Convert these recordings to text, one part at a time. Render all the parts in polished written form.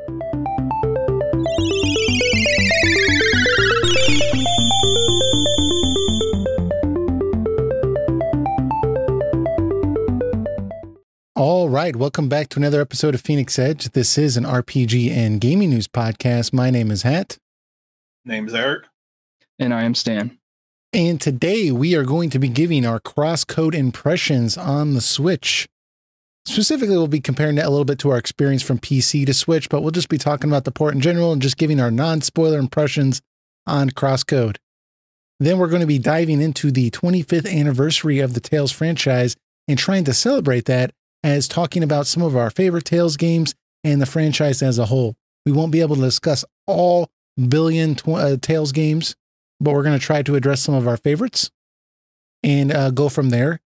All right, welcome back to another episode of Phoenix Edge. This is an RPG and gaming news podcast. My name is Hat. Name's Eric. And I am Stan. And today we are going to be giving our CrossCode impressions on the Switch. Specifically, we'll be comparing that a little bit to our experience from PC to Switch, but we'll just be talking about the port in general and just giving our non-spoiler impressions on CrossCode. Then we're going to be diving into the 25th anniversary of the Tales franchise and trying to celebrate that as talking about some of our favorite Tales games and the franchise as a whole. We won't be able to discuss all billion Tales games, but we're going to try to address some of our favorites and go from there.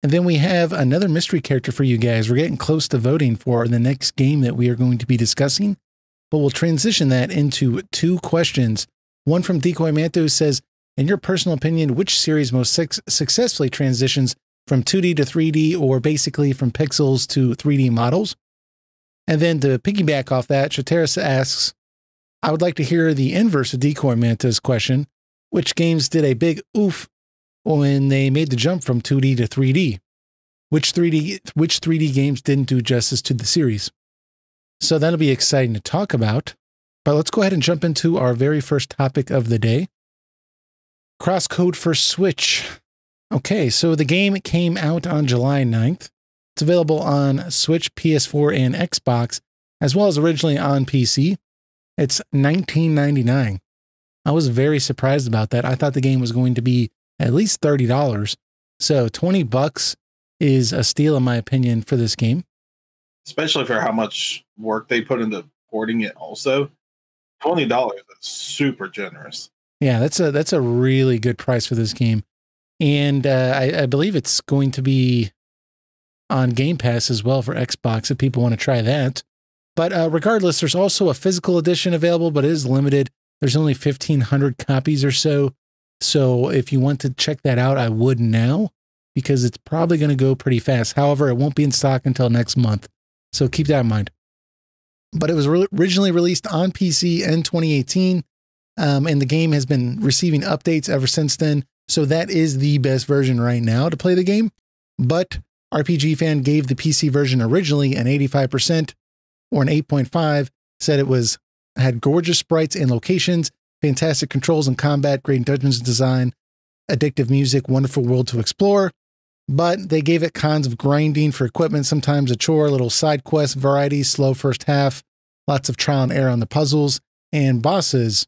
And then we have another mystery character for you guys. We're getting close to voting for the next game that we are going to be discussing, but we'll transition that into two questions. One from Decoy Manto, who says, in your personal opinion, which series most successfully transitions from 2D to 3D, or basically from pixels to 3D models? And then to piggyback off that, Shateris asks, I would like to hear the inverse of Decoy Manta's question. Which games did a big oof when they made the jump from 2D to 3D? Which 3D games didn't do justice to the series? So that'll be exciting to talk about. But let's go ahead and jump into our very first topic of the day. CrossCode for Switch. Okay, so the game came out on July 9th. It's available on Switch, PS4, and Xbox, as well as originally on PC. It's $19.99. I was very surprised about that. I thought the game was going to be at least $30. So $20 is a steal, in my opinion, for this game. Especially for how much work they put into porting it also. $20 is super generous. Yeah, that's a really good price for this game. And I believe it's going to be on Game Pass as well for Xbox if people want to try that. But regardless, there's also a physical edition available, but it is limited. There's only 1,500 copies or so. So if you want to check that out, I would now, because it's probably going to go pretty fast. However, it won't be in stock until next month. So keep that in mind. But it was originally released on PC in 2018, and the game has been receiving updates ever since then. So that is the best version right now to play the game. But RPG Fan gave the PC version originally an 85% or an 8.5, said it had gorgeous sprites and locations, fantastic controls and combat, great dungeons design, addictive music, wonderful world to explore. But they gave it cons of grinding for equipment, sometimes a chore, little side quest variety, slow first half, lots of trial and error on the puzzles and bosses.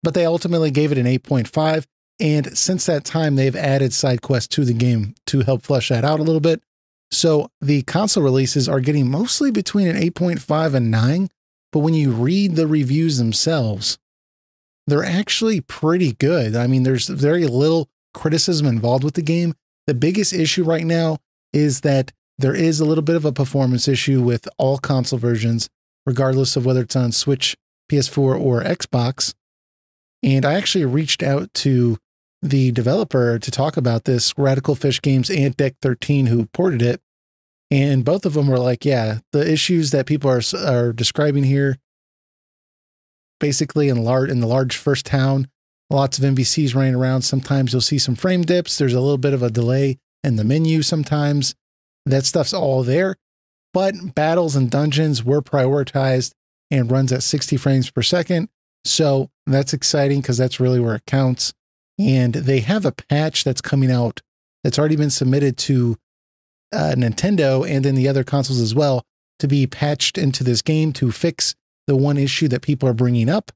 But they ultimately gave it an 8.5. And since that time, they've added side quests to the game to help flesh that out a little bit. So the console releases are getting mostly between an 8.5 and 9. But when you read the reviews themselves, they're actually pretty good. I mean, there's very little criticism involved with the game. The biggest issue right now is that there is a little bit of a performance issue with all console versions, regardless of whether it's on Switch, PS4, or Xbox. And I actually reached out to the developer to talk about this, Radical Fish Games and Deck 13, who ported it. And both of them were like, yeah, the issues that people are describing here, basically in the large first town, lots of NPCs running around. Sometimes you'll see some frame dips. There's a little bit of a delay in the menu sometimes. That stuff's all there. But battles and dungeons were prioritized and runs at 60 frames per second. So that's exciting because that's really where it counts. And they have a patch that's coming out that's already been submitted to Nintendo and then the other consoles as well to be patched into this game to fix the one issue that people are bringing up.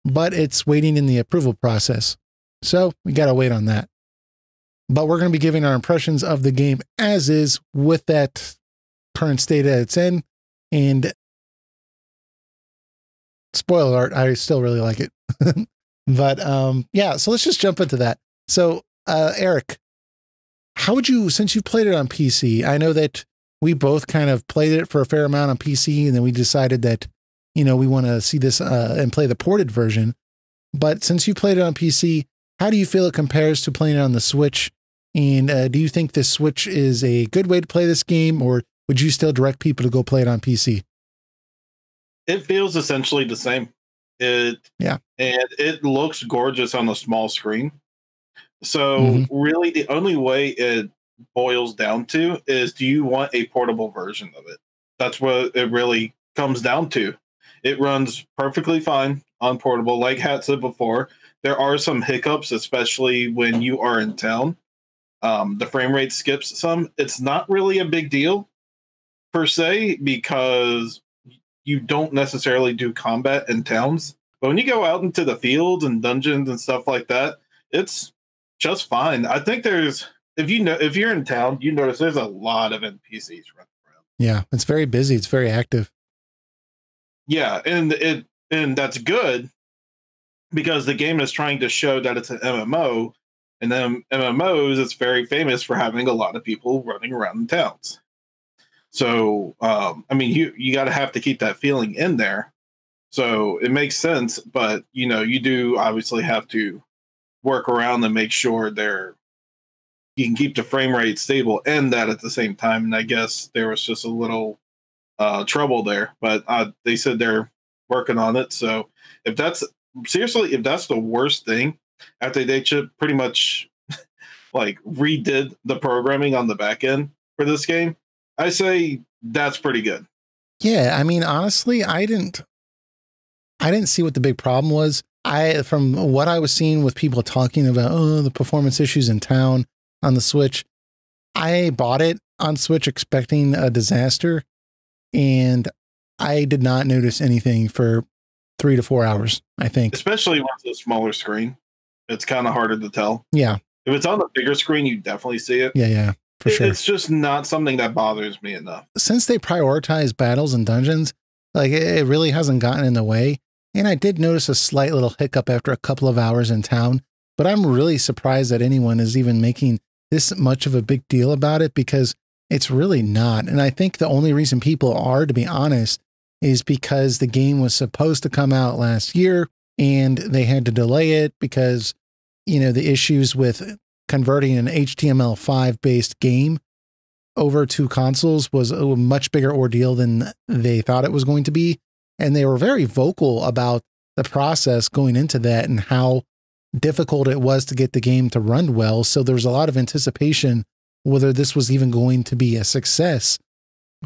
But it's waiting in the approval process. So we got to wait on that. But we're going to be giving our impressions of the game as is with that current state that it's in. And spoiler alert, I still really like it. But yeah, so let's just jump into that. So Eric, how would you, since you played it on PC, I know that we both kind of played it for a fair amount on PC, and then we decided that, you know, we want to see this and play the ported version. But since you played it on PC, how do you feel it compares to playing it on the Switch? And do you think the Switch is a good way to play this game, or would you still direct people to go play it on PC? It feels essentially the same. Yeah. And it looks gorgeous on a small screen. So really the only way it boils down to is, do you want a portable version of it? That's what it really comes down to. It runs perfectly fine on portable. Like Hat said before, there are some hiccups, especially when you are in town. The frame rate skips some. It's not really a big deal per se, because you don't necessarily do combat in towns. But when you go out into the fields and dungeons and stuff like that, it's just fine. I think if you're in town, you notice there's a lot of NPCs running around. Yeah, it's very busy. It's very active. Yeah, and that's good, because the game is trying to show that it's an MMO, and then MMOs, it's very famous for having a lot of people running around in towns. So, I mean, you got to have to keep that feeling in there. So it makes sense, but you do obviously have to work around and make sure you can keep the frame rate stable and that at the same time. And I guess there was just a little trouble there, but they said they're working on it. So if that's the worst thing, after they should pretty much like redid the programming on the back end for this game, I say that's pretty good. Yeah, I mean, honestly, I didn't see what the big problem was. From what I was seeing with people talking about, the performance issues in town on the Switch, I bought it on Switch expecting a disaster, and I did not notice anything for 3 to 4 hours, I think. Especially when it's a smaller screen. It's kind of harder to tell. Yeah. If it's on the bigger screen, you definitely see it. Yeah, for sure. It's just not something that bothers me enough. Since they prioritize battles and dungeons, like it really hasn't gotten in the way. And I did notice a slight little hiccup after a couple of hours in town, but I'm really surprised that anyone is even making this much of a big deal about it, because it's really not. And I think the only reason people are, to be honest, is because the game was supposed to come out last year and they had to delay it because, the issues with converting an HTML5 based game over to consoles was a much bigger ordeal than they thought it was going to be. And they were very vocal about the process going into that and how difficult it was to get the game to run well. So there was a lot of anticipation whether this was even going to be a success.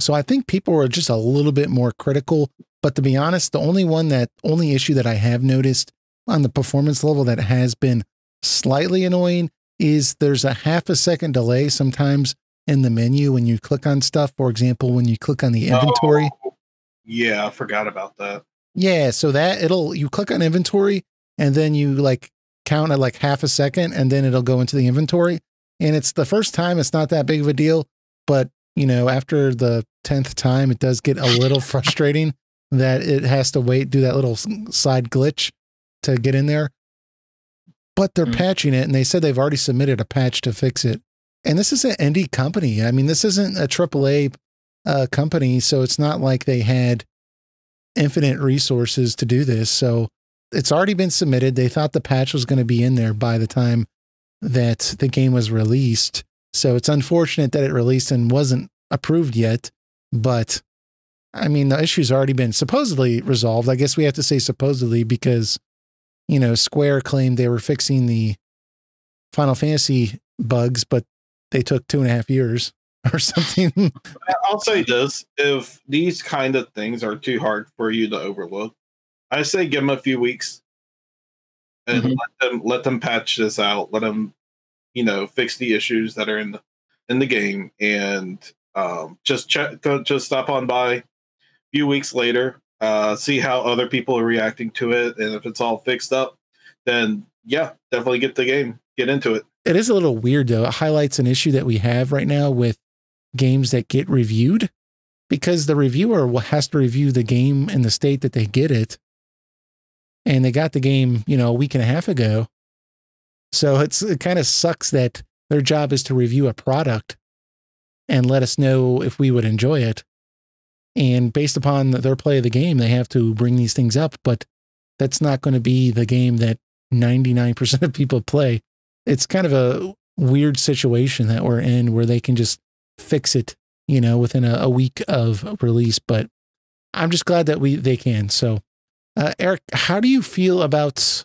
So I think people were just a little bit more critical. But to be honest, the only issue that I have noticed on the performance level that has been slightly annoying is there's a half a second delay sometimes in the menu when you click on stuff. For example, when you click on the inventory. Oh, yeah, I forgot about that. Yeah, so you click on inventory and then you count at half a second and then it'll go into the inventory. And it's the first time, it's not that big of a deal, but after the 10th time, it does get a little frustrating that it has to do that little side glitch to get in there. But they're patching it, and they said they've already submitted a patch to fix it. And this is an indie company. I mean, this isn't a AAA company, so it's not like they had infinite resources to do this. So it's already been submitted. They thought the patch was going to be in there by the time that the game was released. So it's unfortunate that it released and wasn't approved yet. But I mean, the issue's already been supposedly resolved. I guess we have to say supposedly because, Square claimed they were fixing the Final Fantasy bugs, but they took 2.5 years or something. I'll say this. If these kind of things are too hard for you to overlook, I say give them a few weeks and let them patch this out. Let them, fix the issues that are in the game, and just stop on by a few weeks later, see how other people are reacting to it, and if it's all fixed up, then yeah, definitely get into it. It is a little weird though. It highlights an issue that we have right now with games that get reviewed, because the reviewer has to review the game in the state that they get it. And they got the game, a week and a half ago. So it kind of sucks that their job is to review a product and let us know if we would enjoy it. And based upon their play of the game, they have to bring these things up, but that's not going to be the game that 99% of people play. It's kind of a weird situation that we're in where they can just fix it, within a week of release. But I'm just glad that they can. So, Eric, how do you feel about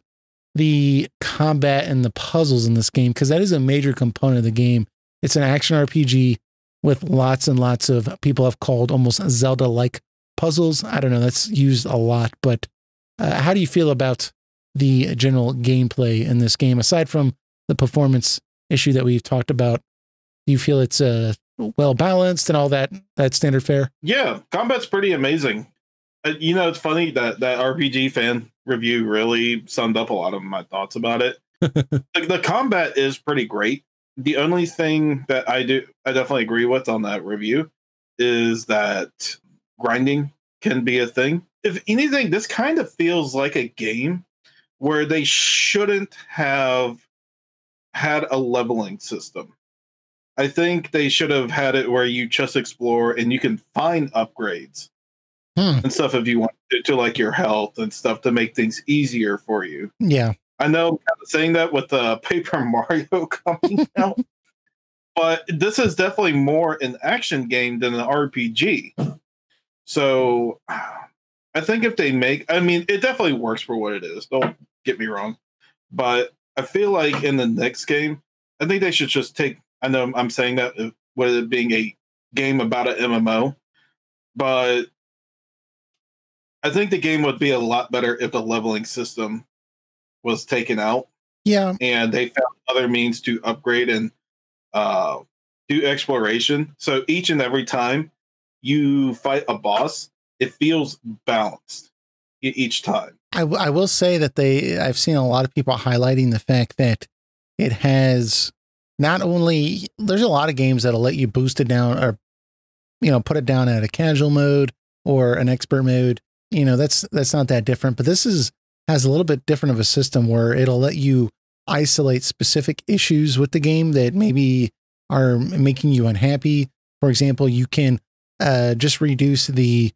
the combat and the puzzles in this game? Because that is a major component of the game. It's an action RPG with lots and lots of people have called almost Zelda-like puzzles. I don't know, that's used a lot, but how do you feel about the general gameplay in this game? Aside from the performance issue that we've talked about, do you feel it's well balanced and all that standard fare? Yeah, combat's pretty amazing. It's funny that RPG fan review really summed up a lot of my thoughts about it. The combat is pretty great. The only thing that I definitely agree with on that review is that grinding can be a thing. If anything, this kind of feels like a game where they shouldn't have had a leveling system. I think they should have had it where you just explore and you can find upgrades and stuff if you want to like your health and stuff to make things easier for you. Yeah. I know I'm kind of saying that with the Paper Mario coming out, but this is definitely more an action game than an RPG. So I think if they it definitely works for what it is. Don't get me wrong. But I feel like in the next game, I think they should just I know I'm saying that with it being a game about an MMO, but I think the game would be a lot better if the leveling system was taken out. Yeah. And they found other means to upgrade and do exploration. So each and every time you fight a boss, it feels balanced each time. I will say that I've seen a lot of people highlighting the fact that it has not only, there's a lot of games that'll let you boost it down or, put it down at a casual mode or an expert mode. That's not that different, but this has a little bit different of a system where it'll let you isolate specific issues with the game that maybe are making you unhappy. For example, you can just reduce the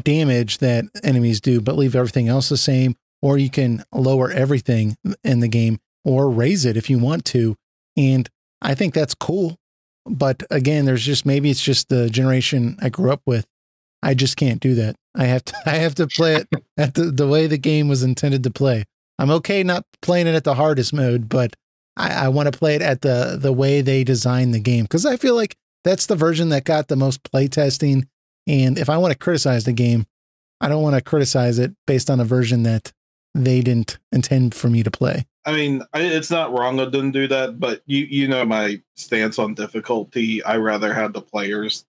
damage that enemies do, but leave everything else the same, or you can lower everything in the game or raise it if you want to. And I think that's cool. But again, maybe it's just the generation I grew up with. I just can't do that. I have to play it at the way the game was intended to play. I'm okay not playing it at the hardest mode, but I want to play it at the way they designed the game, because I feel like that's the version that got the most play testing. And if I want to criticize the game, I don't want to criticize it based on a version that they didn't intend for me to play. I mean, it's not wrong I didn't do that, but you know my stance on difficulty. I rather have the players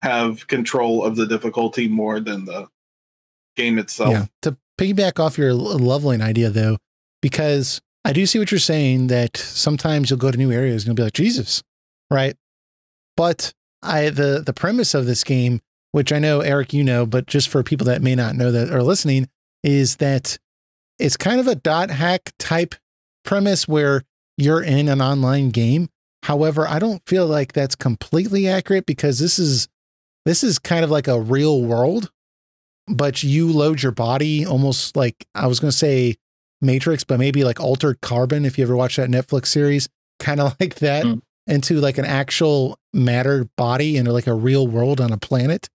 have control of the difficulty more than the game itself. Yeah. To piggyback off your leveling idea, though, because I do see what you're saying, that sometimes you'll go to new areas and you'll be like, Jesus, right? But the premise of this game, which I know, Eric, but just for people that may not know that are listening, is that it's kind of a dot hack type premise where you're in an online game. However, I don't feel like that's completely accurate, because this is kind of like a real world, but you load your body almost like, I was going to say Matrix, but maybe like Altered Carbon, if you ever watched that Netflix series, kind of like that, into like an actual matter body and like a real world on a planet.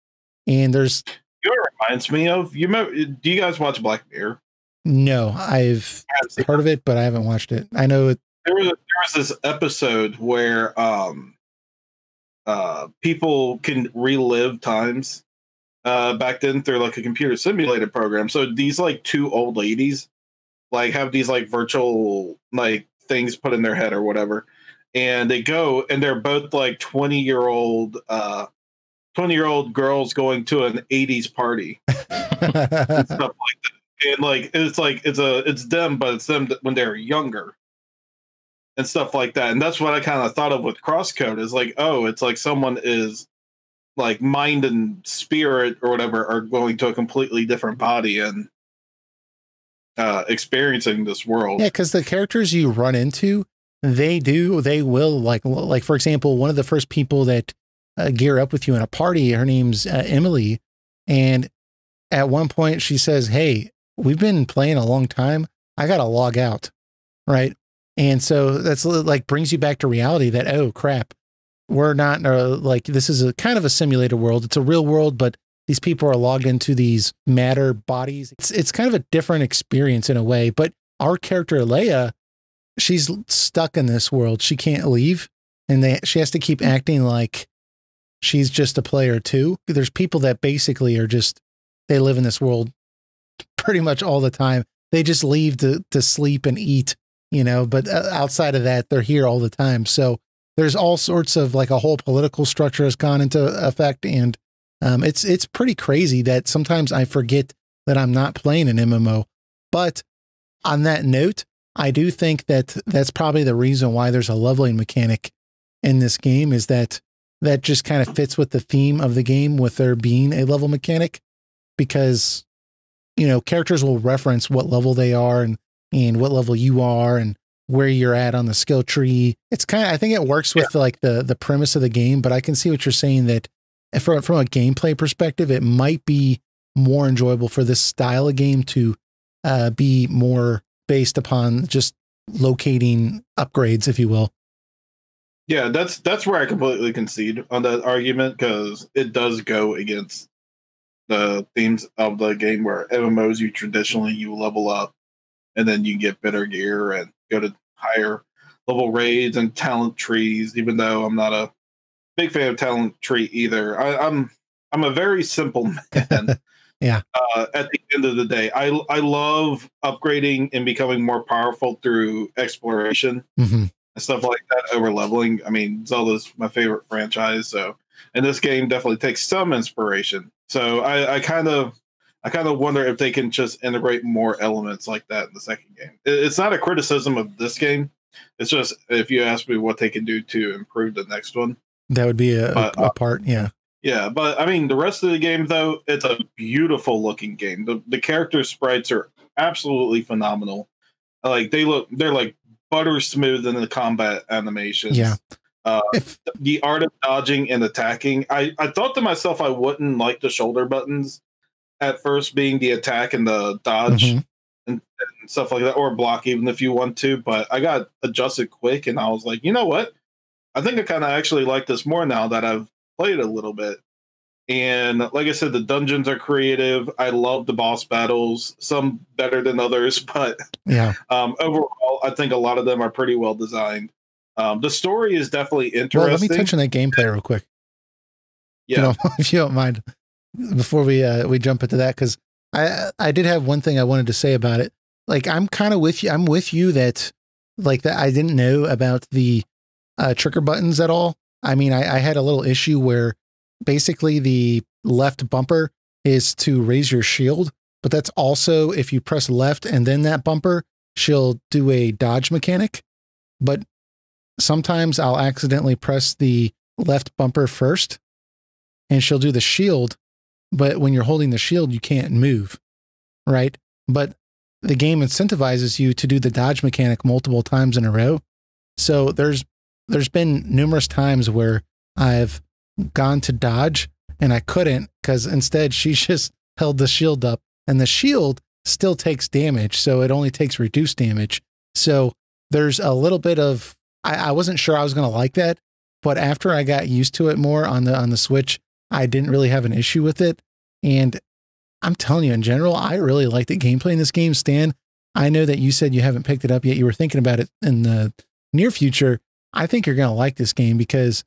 And there's... You know what it reminds me of? Do you guys watch Black Mirror? No, I've heard of it, but I haven't watched it. I know it. There was this episode where people can relive times back then through like a computer simulated program. So these like two old ladies like have these like virtual like things put in their head or whatever, and they go and they're both like 20-year-old girls going to an 80s party and stuff like that. And like it's them, but it's them when they're younger and stuff like that. And that's what I kind of thought of with CrossCode, is like, oh, it's like someone is like mind and spirit or whatever are going to a completely different body and experiencing this world. Yeah, because the characters you run into, they will like for example, one of the first people that gear up with you in a party, her name's Emily, and at one point she says, "Hey, we've been playing a long time. I gotta log out," right? And so that's like brings you back to reality that, oh crap, we're not like, this is a kind of a simulated world. It's a real world, but these people are logged into these matter bodies. It's kind of a different experience in a way, but our character Leia, she's stuck in this world. She can't leave, and she has to keep acting like she's just a player too. There's people that basically are just, they live in this world pretty much all the time. They just leave to sleep and eat, you know, but outside of that, they're here all the time. So there's all sorts of, like, a whole political structure has gone into effect. And it's pretty crazy that sometimes I forget that I'm not playing an MMO. But on that note, I do think that that's probably the reason why there's a leveling mechanic in this game, is that just kind of fits with the theme of the game, with there being a level mechanic, because, you know, characters will reference what level they are and what level you are and where you're at on the skill tree. It's kind of, I think it works with like the premise of the game, but I can see what you're saying, that from a gameplay perspective, it might be more enjoyable for this style of game to be more based upon just locating upgrades, if you will. Yeah, that's where I completely concede on that argument, because it does go against the themes of the game, where MMOs, you level up and then you get better gear and go to higher level raids and talent trees, even though I'm not a big fan of talent tree either. I'm a very simple man. Yeah. At the end of the day, I love upgrading and becoming more powerful through exploration and stuff like that over leveling. I mean, Zelda's my favorite franchise, so, and this game definitely takes some inspiration. So I kind of wonder if they can just integrate more elements like that in the second game. It's not a criticism of this game. It's just, if you ask me what they can do to improve the next one, that would be a part. Yeah. Yeah, but I mean, the rest of the game, though, it's a beautiful looking game. The character sprites are absolutely phenomenal. Like, they're like butter smooth in the combat animations. Yeah. The art of dodging and attacking. I thought to myself I wouldn't like the shoulder buttons at first, being the attack and the dodge and stuff like that, or block even if you want to. But I got adjusted quick, and I was like, you know what? I think I kind of actually like this more now that I've played a little bit. And like I said, the dungeons are creative. I love the boss battles, some better than others, but yeah, overall, I think a lot of them are pretty well designed. The story is definitely interesting. Well, let me touch on that gameplay real quick. Yeah, if you don't mind, before we jump into that, because I did have one thing I wanted to say about it. Like, I'm kind of with you. I'm with you that, like, that I didn't know about the trigger buttons at all. I mean, I had a little issue where basically the left bumper is to raise your shield, but that's also, if you press left and then that bumper, she'll do a dodge mechanic. But sometimes I'll accidentally press the left bumper first and she'll do the shield. But when you're holding the shield, you can't move, right? But the game incentivizes you to do the dodge mechanic multiple times in a row. So there's been numerous times where I've gone to dodge and I couldn't, because instead she just held the shield up, and the shield still takes damage. So it only takes reduced damage. So there's a little bit of, I wasn't sure I was going to like that, but after I got used to it more on the Switch, I didn't really have an issue with it. And I'm telling you, in general, I really like the gameplay in this game. Stan, I know that you said you haven't picked it up yet. You were thinking about it in the near future. I think you're going to like this game because,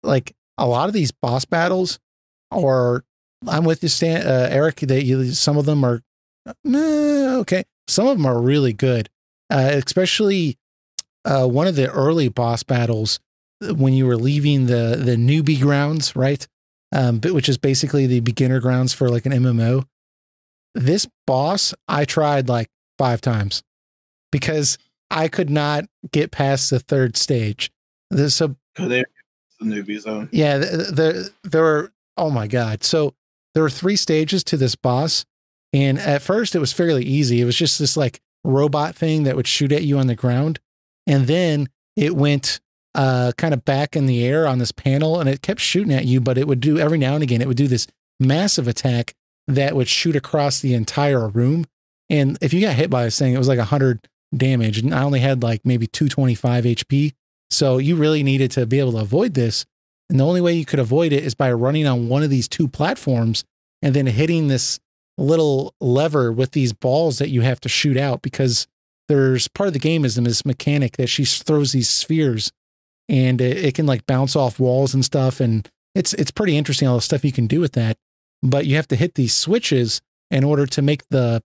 like, a lot of these boss battles are, I'm with you, Stan, Eric, some of them are, okay. Some of them are really good. Especially one of the early boss battles when you were leaving the newbie grounds, right? Which is basically the beginner grounds for like an MMO. This boss, I tried like 5 times because I could not get past the 3rd stage. So the newbie zone. Yeah, there were, oh my God. So there were 3 stages to this boss. And at first it was fairly easy. It was just this like robot thing that would shoot at you on the ground. And then it went kind of back in the air on this panel and it kept shooting at you, but it would do, every now and again, it would do this massive attack that would shoot across the entire room. And if you got hit by this thing, it was like 100 damage. And I only had like maybe 225 HP. So you really needed to be able to avoid this. And the only way you could avoid it is by running on one of these 2 platforms and then hitting this little lever with these balls that you have to shoot out, because there's part of the game is in this mechanic that she throws these spheres and it can like bounce off walls and stuff. And it's pretty interesting, all the stuff you can do with that. But you have to hit these switches in order to make the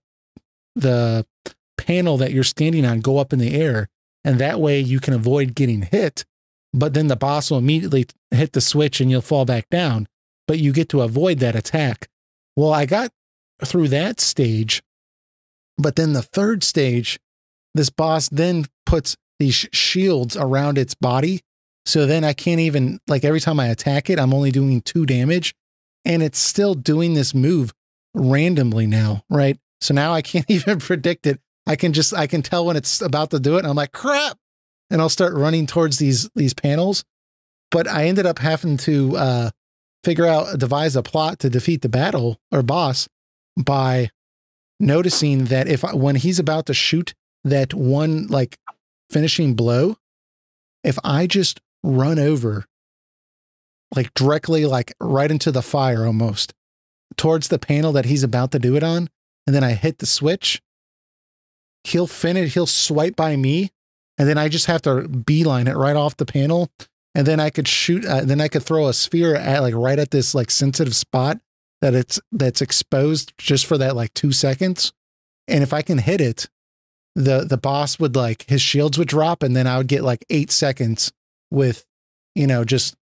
panel that you're standing on go up in the air. And that way you can avoid getting hit. But then the boss will immediately hit the switch and you'll fall back down. But you get to avoid that attack. Well, I got through that stage. But then the third stage, this boss then puts these shields around its body. So then I can't even, like every time I attack it, I'm only doing 2 damage. And it's still doing this move randomly now, right? So now I can't even predict it. I can tell when it's about to do it. And I'm like, crap. And I'll start running towards these panels. But I ended up having to devise a plot to defeat the battle or boss by noticing that when he's about to shoot that one like finishing blow, if I just run over like directly, like right into the fire almost towards the panel that he's about to do it on, and then I hit the switch, he'll swipe by me, and then I just have to beeline it right off the panel, and then I could shoot, then I could throw a sphere at like right at this like sensitive spot that's exposed just for that like 2 seconds. And if I can hit it, the boss would like, his shields would drop, and then I would get like 8 seconds with, just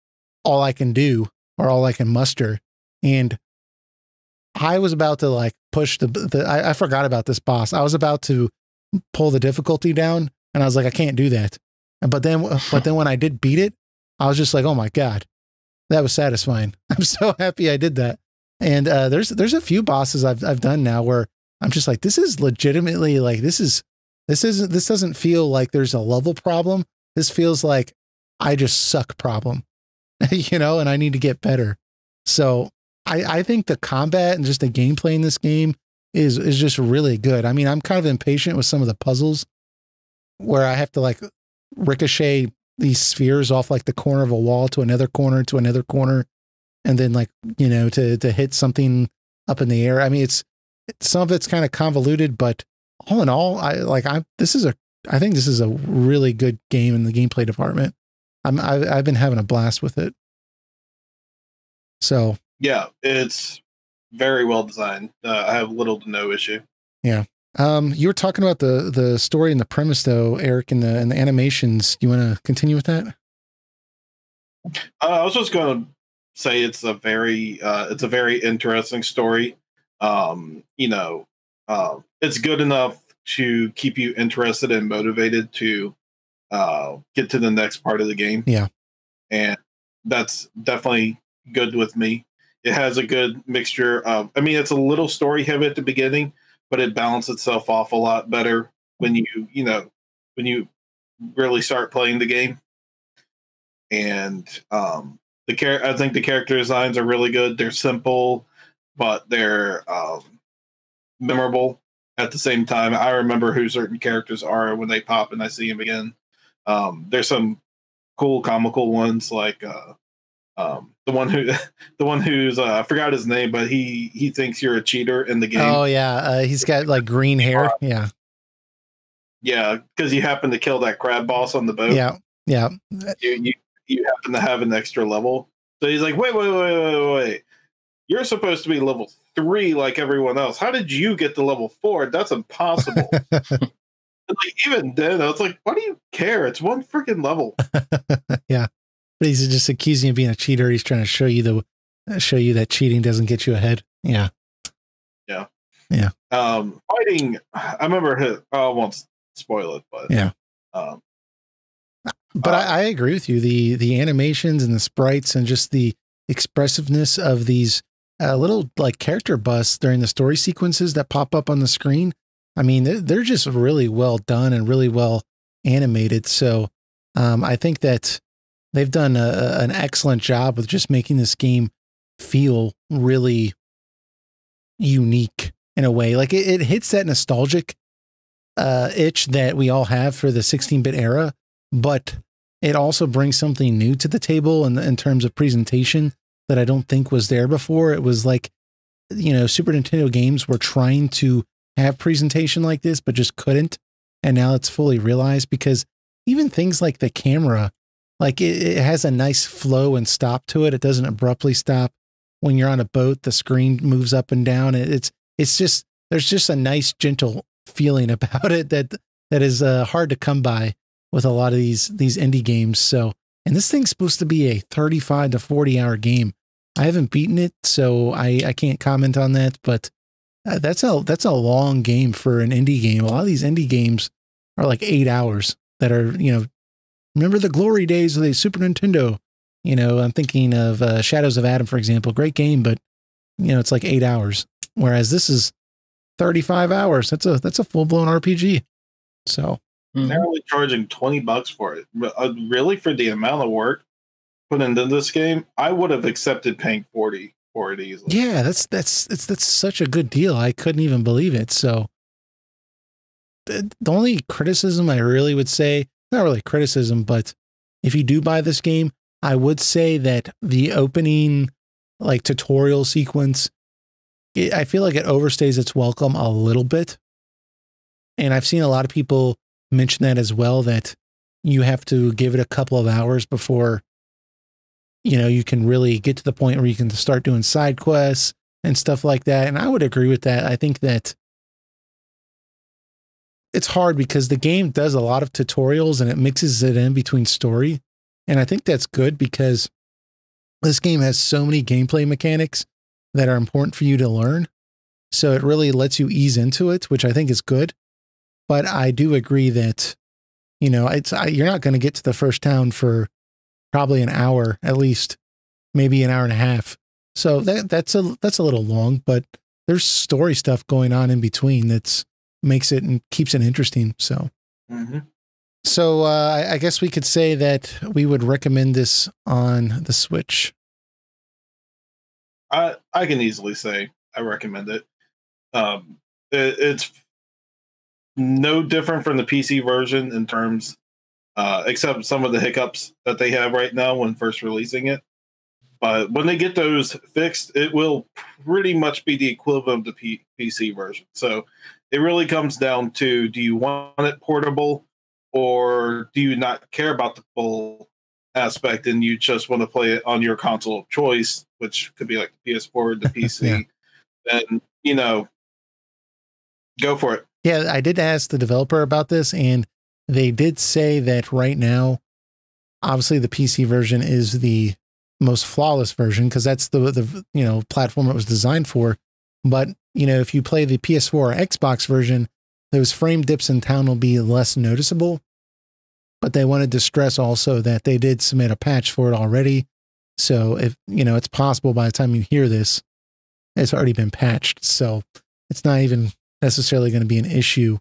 all I can do or all I can muster. And I was about to like push I forgot about this boss. I was about to pull the difficulty down, and I was like, I can't do that. But then when I did beat it, I was just like, oh my God, that was satisfying. I'm so happy I did that. And there's a few bosses I've done now where I'm just like, this is legitimately like, this doesn't feel like there's a level problem. This feels like I just suck problem, and I need to get better. So I think the combat and just the gameplay in this game is just really good. I mean, I'm kind of impatient with some of the puzzles where I have to like ricochet these spheres off like the corner of a wall to another corner, and then like, to hit something up in the air. I mean, some of it's kind of convoluted, but all in all, I think this is a really good game in the gameplay department. I've been having a blast with it. So yeah, it's very well designed. I have little to no issue. Yeah. You were talking about the story and the premise though, Eric, and the animations. You want to continue with that? I was just going to say it's a very interesting story. It's good enough to keep you interested and motivated to get to the next part of the game. Yeah. And that's definitely good with me. It has a good mixture of, it's a little story heavy at the beginning, but it balances itself off a lot better when you really start playing the game. And I think the character designs are really good. They're simple, but they're memorable at the same time. I remember who certain characters are when they pop and I see them again. There's some cool comical ones like the one who's I forgot his name, but he thinks you're a cheater in the game. Oh yeah, he's got like green hair. Yeah, because you happen to kill that crab boss on the boat. Yeah. You happen to have an extra level, so he's like, wait. You're supposed to be level 3 like everyone else. How did you get to level 4? That's impossible. Like, even then, I was like, why do you care? It's one freaking level. Yeah. But he's just accusing you of being a cheater. He's trying to show you that cheating doesn't get you ahead. Yeah. Yeah. Yeah. Fighting, I remember I won't spoil it, but yeah. But I agree with you. The animations and the sprites and just the expressiveness of these little like character busts during the story sequences that pop up on the screen. I mean, they're just really well done and really well animated. So I think that they've done an excellent job with just making this game feel really unique in a way. Like it hits that nostalgic itch that we all have for the 16-bit era, but it also brings something new to the table in terms of presentation that I don't think was there before. It was like Super Nintendo games were trying to have presentation like this, but just couldn't. And now it's fully realized, because even things like the camera, like it has a nice flow and stop to it. It doesn't abruptly stop. When you're on a boat, the screen moves up and down. It's just, there's just a nice, gentle feeling about it that is hard to come by with a lot of these indie games. So, and this thing's supposed to be a 35 to 40 hour game. I haven't beaten it, so I can't comment on that, but that's a long game for an indie game. A lot of these indie games are like 8 hours that are, remember the glory days of the Super Nintendo. I'm thinking of Shadows of Adam, for example. Great game, but it's like 8 hours. Whereas this is 35 hours. That's a full-blown RPG. So they're only charging $20 for it. Really, for the amount of work put into this game, I would have accepted paying $40 for it easily. Yeah, that's such a good deal. I couldn't even believe it. So the only criticism I really would say, not really criticism, but if you do buy this game, I would say that the opening like tutorial sequence, I feel like it overstays its welcome a little bit. And I've seen a lot of people mention that as well, that you have to give it a couple of hours before, you can really get to the point where you can start doing side quests and stuff like that. And I would agree with that. I think that it's hard because the game does a lot of tutorials and it mixes it in between story. And I think that's good because this game has so many gameplay mechanics that are important for you to learn. So it really lets you ease into it, which I think is good. But I do agree that, you're not going to get to the first town for probably an hour, at least, maybe an hour and a half. So that's a little long, but there's story stuff going on in between that's makes it and keeps it interesting. So, So I guess we could say that we would recommend this on the Switch. I can easily say I recommend it. It's no different from the PC version in terms, except some of the hiccups that they have right now when first releasing it. But when they get those fixed, it will pretty much be the equivalent of the PC version. So it really comes down to, do you want it portable, or do you not care about the full aspect and you just want to play it on your console of choice, which could be like the PS4 or the PC? Then, go for it. Yeah, I did ask the developer about this, and they did say that right now, obviously the PC version is the most flawless version because that's the platform it was designed for. But, if you play the PS4 or Xbox version, those frame dips in town will be less noticeable. But they wanted to stress also that they did submit a patch for it already. So if, it's possible by the time you hear this, it's already been patched. So it's not even necessarily going to be an issue.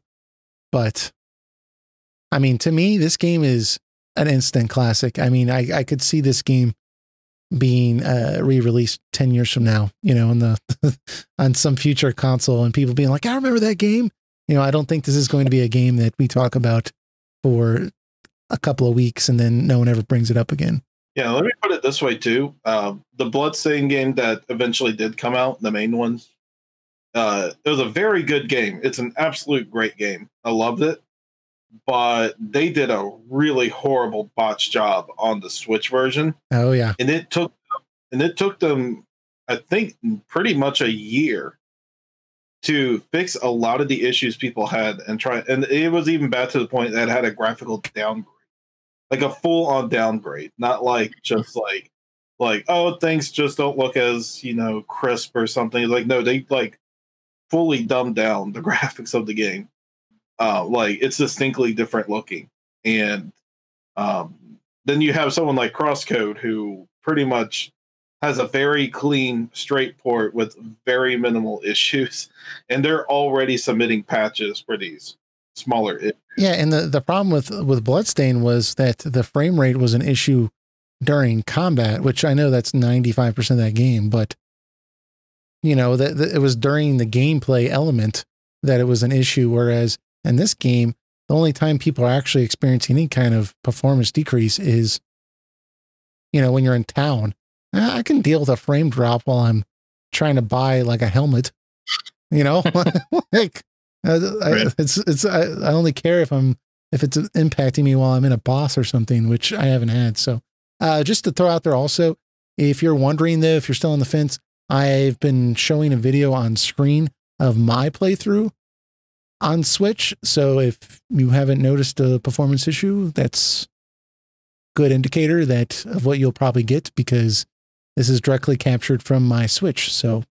But I mean, to me, this game is an instant classic. I mean, I could see this game being re-released 10 years from now, on the on some future console, and people being like, I remember that game. I don't think this is going to be a game that we talk about for a couple of weeks and then no one ever brings it up again. Yeah, let me put it this way too. The Bloodstained game that eventually did come out, the main one, it was a very good game. It's an absolute great game. I loved it. But they did a really horrible botch job on the Switch version. Oh yeah. And it took them, I think, pretty much a year to fix a lot of the issues people had and it was even bad to the point that it had a graphical downgrade. Like a full-on downgrade, not like just like oh, things just don't look as crisp or something. Like no, they like fully dumbed down the graphics of the game. Like it's distinctly different looking, and then you have someone like CrossCode who pretty much has a very clean, straight port with very minimal issues, and they're already submitting patches for these smaller issues. Yeah, and the problem with Bloodstain was that the frame rate was an issue during combat, which I know that's 95% of that game, but that it was during the gameplay element that it was an issue, whereas in this game, the only time people are actually experiencing any kind of performance decrease is, when you're in town. I can deal with a frame drop while I'm trying to buy like a helmet, you know, like I only care if it's impacting me while I'm in a boss or something, which I haven't had. So just to throw out there also, if you're wondering though, if you're still on the fence, I've been showing a video on screen of my playthrough on Switch. So if you haven't noticed a performance issue, that's a good indicator of what you'll probably get, because this is directly captured from my Switch. So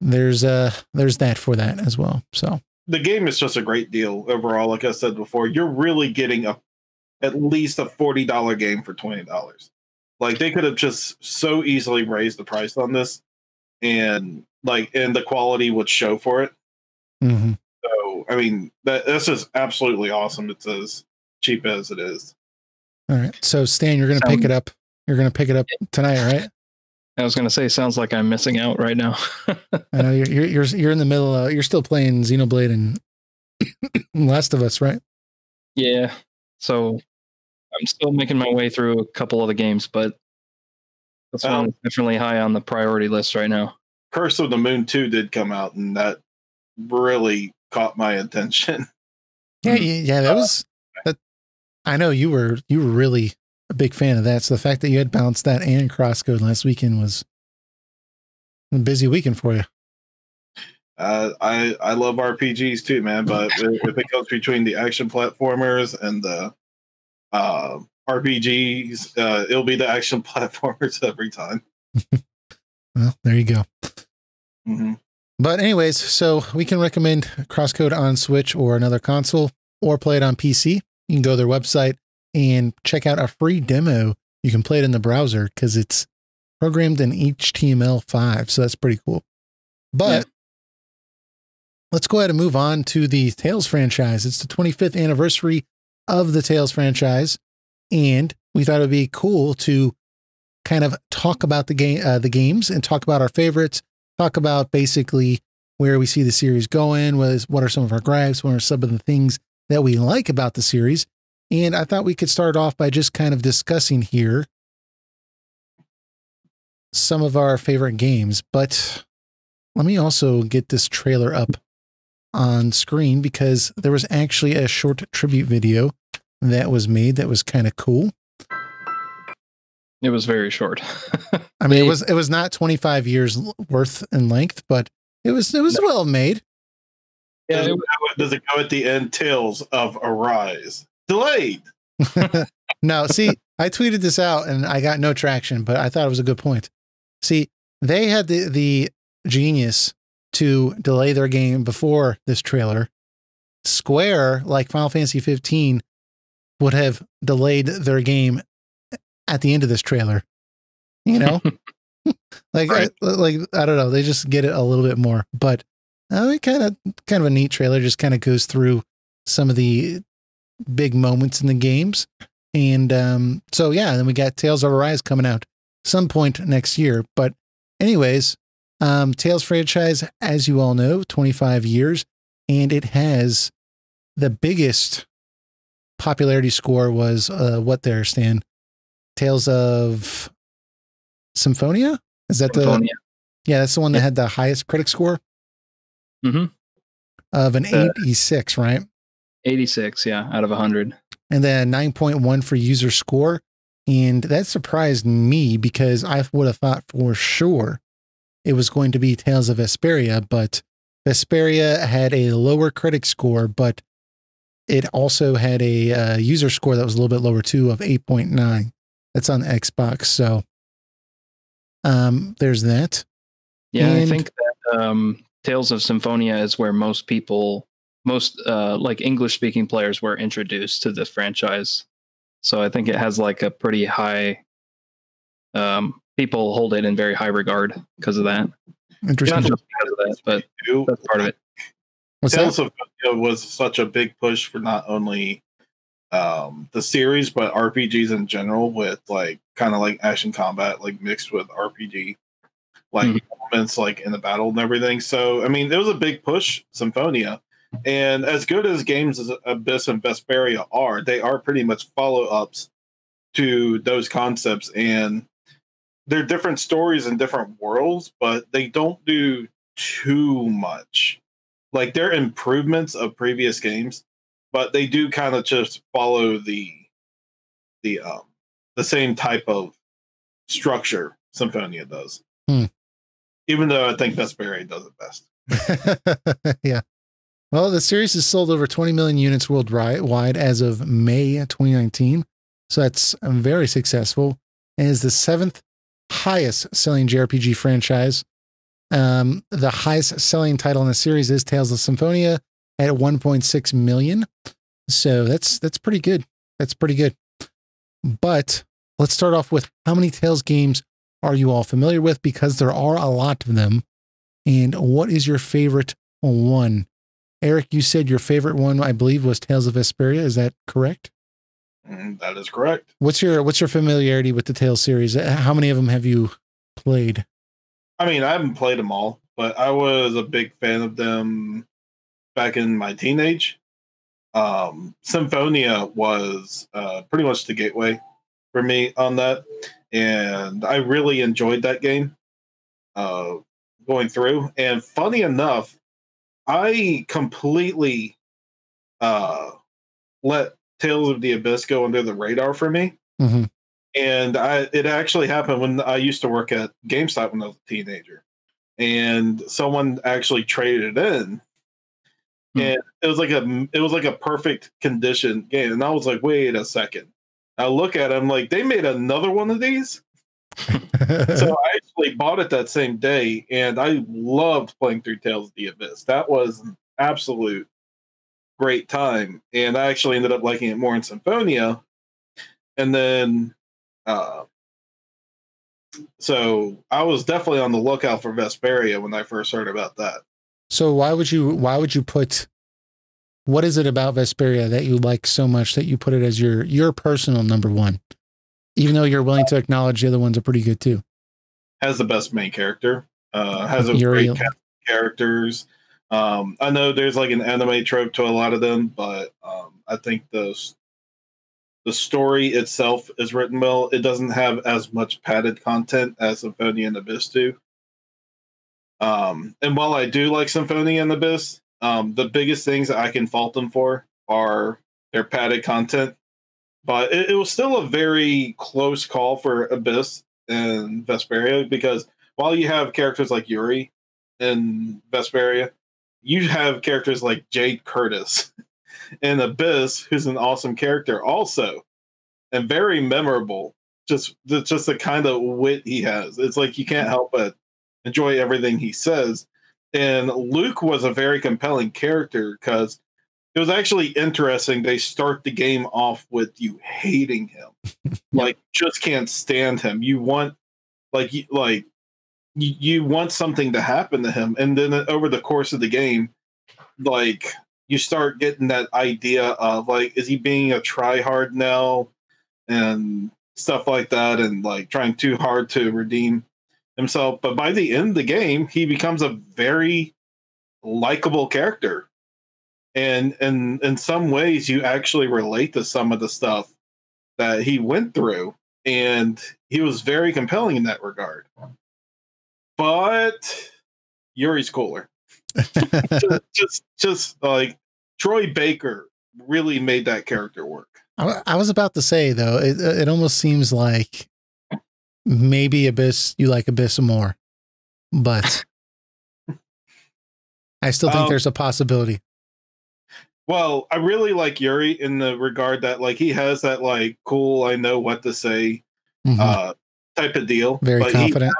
there's that for that as well. So the game is just a great deal overall. Like I said before, you're really getting at least a $40 game for $20. Like they could have just so easily raised the price on this, and the quality would show for it. Mm-hmm. So I mean, this is absolutely awesome. It's as cheap as it is. All right. So Stan, you're going to pick it up. You're going to pick it up tonight, right? I was going to say, sounds like I'm missing out right now. I know you're in the middle. You're still playing Xenoblade and Last of Us, right? Yeah. So I'm still making my way through a couple of the games, but this one is definitely high on the priority list right now. Curse of the Moon 2 did come out, and that really caught my attention. Yeah, that was. I know you were really a big fan of that. So the fact that you had bounced that and CrossCode last weekend was a busy weekend for you. I love RPGs too, man. But if it comes between the action platformers and the RPGs, it'll be the action platformers every time. Well, there you go. Mm-hmm. But anyways, so we can recommend CrossCode on Switch or another console, or play it on PC. You can go to their website and check out a free demo. You can play it in the browser because it's programmed in HTML5. So that's pretty cool. But let's go ahead and move on to the Tales franchise. It's the 25th anniversary of the Tales franchise, and we thought it would be cool to kind of talk about the games and talk about our favorites, talk about basically where we see the series going, what are some of our gripes, what are some of the things that we like about the series. And I thought we could start off by just kind of discussing here some of our favorite games. But let me also get this trailer up on screen, because there was actually a short tribute video that was made that was kind of cool. It was very short. I mean, it was not 25 years worth in length, but it was well made. Yeah, does it go at the end? Tales of Arise. Delayed. No, see, I tweeted this out and I got no traction, but I thought it was a good point. See, they had the genius to delay their game before this trailer. Square, like Final Fantasy 15, would have delayed their game at the end of this trailer. You know? Right. I don't know, they just get it a little bit more. But kind of a neat trailer, just kind of goes through some of the big moments in the games. And so yeah, then we got Tales of Arise coming out some point next year. But anyways, Tales franchise, as you all know, 25 years, and it has the biggest popularity score was what there, Stan? Tales of Symphonia? Is that Symphonia? Yeah, that's the one that had the highest critic score? Mm-hmm. Of an 86, right? 86, yeah, out of 100. And then 9.1 for user score. And that surprised me, because I would have thought for sure it was going to be Tales of Vesperia, but Vesperia had a lower critic score, but it also had a user score that was a little bit lower too, of 8.9. That's on the Xbox. So there's that. Yeah, and I think that Tales of Symphonia is where most like English speaking players were introduced to the franchise. So I think it has like a pretty high, people hold it in very high regard because of that. Interesting. Not just because of that, but that's part of it. Tales of Symphonia was such a big push for not only the series, but RPGs in general, with like kind of like action combat, like mixed with RPG, like elements like in the battle and everything. So I mean, it was a big push, Symphonia. And as good as games as Abyss and Vesperia are, they are pretty much follow-ups to those concepts. And they're different stories and different worlds, but they don't do too much. Like they're improvements of previous games, but they do kind of just follow the same type of structure Symphonia does. Even though I think Vesperia does it best. Yeah. Well, the series has sold over 20 million units worldwide as of May 2019. So that's very successful and is the 7th highest selling JRPG franchise. The highest selling title in the series is Tales of Symphonia at 1.6 million. So that's pretty good. That's pretty good. But let's start off with how many Tales games are you all familiar with? Because there are a lot of them. And what is your favorite one? Eric, you said your favorite one, I believe, was Tales of Vesperia. Is that correct? That is correct. What's your familiarity with the Tales series? How many of them have you played? I mean, I haven't played them all, but I was a big fan of them back in my teenage. Symphonia was pretty much the gateway for me on that, and I really enjoyed that game going through. And funny enough, I completely let Tales of the Abyss go under the radar for me. Mm-hmm. And it actually happened when I used to work at GameStop when I was a teenager. And someone actually traded it in. And it was like a perfect condition game. And I was like, wait a second. I look at it, I'm like, they made another one of these? So I actually bought it that same day, and I loved playing through Tales of the Abyss. That was an absolute great time, and I actually ended up liking it more in Symphonia. And then, so I was definitely on the lookout for Vesperia when I first heard about that. So why would you put? What is it about Vesperia that you like so much that you put it as your personal number one? Even though you're willing to acknowledge the other ones are pretty good too. Has the best main character. Has a great cast of characters. I know there's like an anime trope to a lot of them, but I think the story itself is written well. It doesn't have as much padded content as Symphonia and Abyss do. And while I do like Symphonia and Abyss, the biggest things that I can fault them for are their padded content. But it was still a very close call for Abyss and Vesperia, because while you have characters like Yuri in Vesperia, you have characters like Jade Curtis in Abyss, who's an awesome character also, and very memorable. Just the kind of wit he has. It's like you can't help but enjoy everything he says. And Luke was a very compelling character because it was actually interesting. They start the game off with you hating him, like just can't stand him. You want you want something to happen to him, and then over the course of the game, like you start getting that idea of like, is he being a tryhard now, and stuff like that, and like trying too hard to redeem himself. But by the end of the game, he becomes a very likable character. And in some ways, you actually relate to some of the stuff that he went through, and he was very compelling in that regard. But Yuri's cooler. just like Troy Baker really made that character work. I was about to say though, it almost seems like maybe Abyss, you like Abyss more, but I still think there's a possibility. Well, I really like Yuri in the regard that like he has that like cool, I know what to say type of deal. Very confident.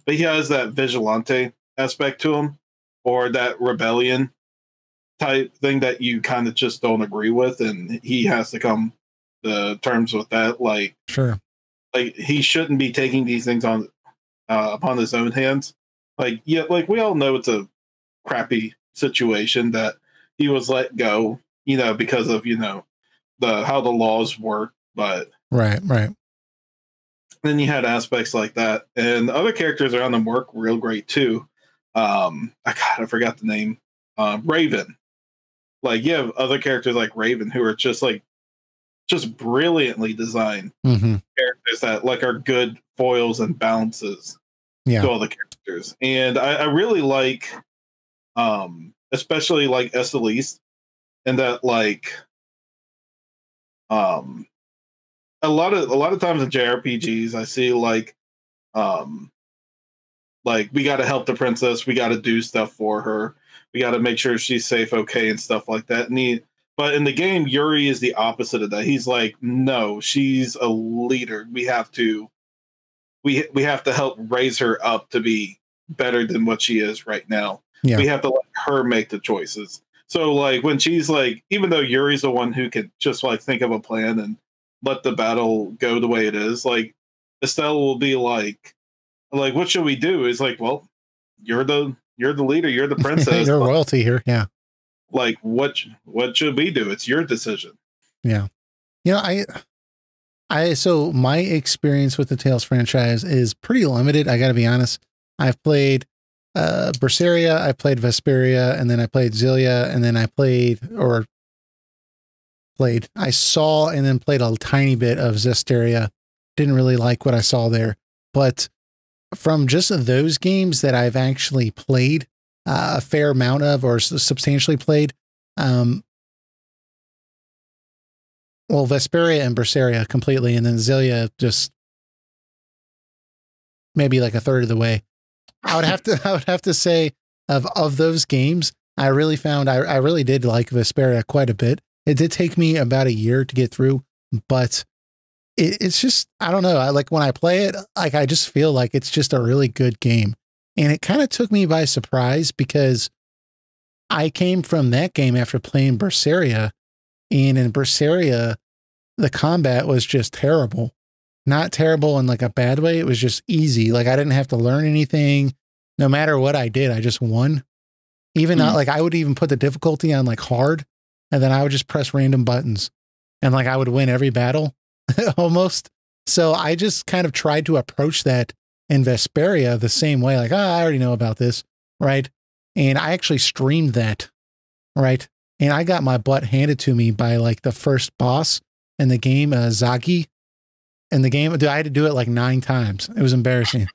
But he has that vigilante aspect to him, or that rebellion type thing that you kind of just don't agree with, and he has to come to terms with that. Like, sure, like he shouldn't be taking these things on upon his own hands. Like, yeah, like we all know it's a crappy situation that he was let go, because of how the laws work. But right. then you had aspects like that, and other characters around them work real great too. I forgot the name. Raven. Like you have other characters like Raven who are just like just brilliantly designed Mm-hmm. characters that like are good foils and balances Yeah. to all the characters. And I really like especially like Estellise, and that like um a lot of times in JRPGs I see um like we got to help the princess, we got to do stuff for her, we got to make sure she's safe, okay, and stuff like that. But in the game, Yuri is the opposite of that. He's like, no, she's a leader. We have to help raise her up to be better than what she is right now. Yeah. We have to let her make the choices. So like when she's like, even though Yuri's the one who can just like think of a plan and let the battle go the way it is, like Estelle will be like what should we do? Is like, well, you're the leader, you're the princess. You're royalty here. Yeah. Like what should we do? It's your decision. Yeah. You know, so my experience with the Tales franchise is pretty limited. I got to be honest. I've played Berseria, I played Vesperia, and then I played Xillia, and then I saw and then played a tiny bit of Zestiria. Didn't really like what I saw there. But from just those games that I've actually played a fair amount of, or substantially played, well, Vesperia and Berseria completely, and then Xillia just maybe like a third of the way. I would have to say of those games, I really found I really did like Vesperia quite a bit. It did take me about a year to get through, but it's just, I don't know. I like when I play it, like I just feel like it's just a really good game. And it kind of took me by surprise because I came from that game after playing Berseria, and in Berseria, the combat was just terrible. Not terrible in like a bad way. It was just easy. Like I didn't have to learn anything. No matter what I did, I just won. Even not like I would even put the difficulty on like hard, and then I would just press random buttons, and like I would win every battle almost. So I just kind of tried to approach that in Vesperia the same way. Like, I already know about this, right? And I actually streamed that, right? And I got my butt handed to me by like the first boss in the game, Zagi. In the game, I had to do it like 9 times. It was embarrassing.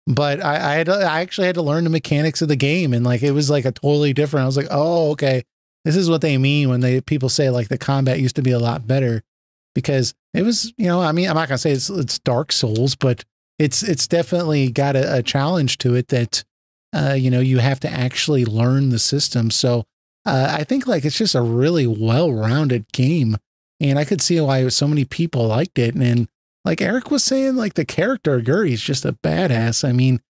But I actually had to learn the mechanics of the game, and like it was like a totally different. I was like, oh, okay, this is what they mean when people say like the combat used to be a lot better, because it was, you know, I mean, I'm not gonna say it's Dark Souls, but it's definitely got a challenge to it that you know, you have to actually learn the system. So I think like it's just a really well-rounded game, and I could see why so many people liked it. And like Eric was saying, like the character Yuri is just a badass. I mean,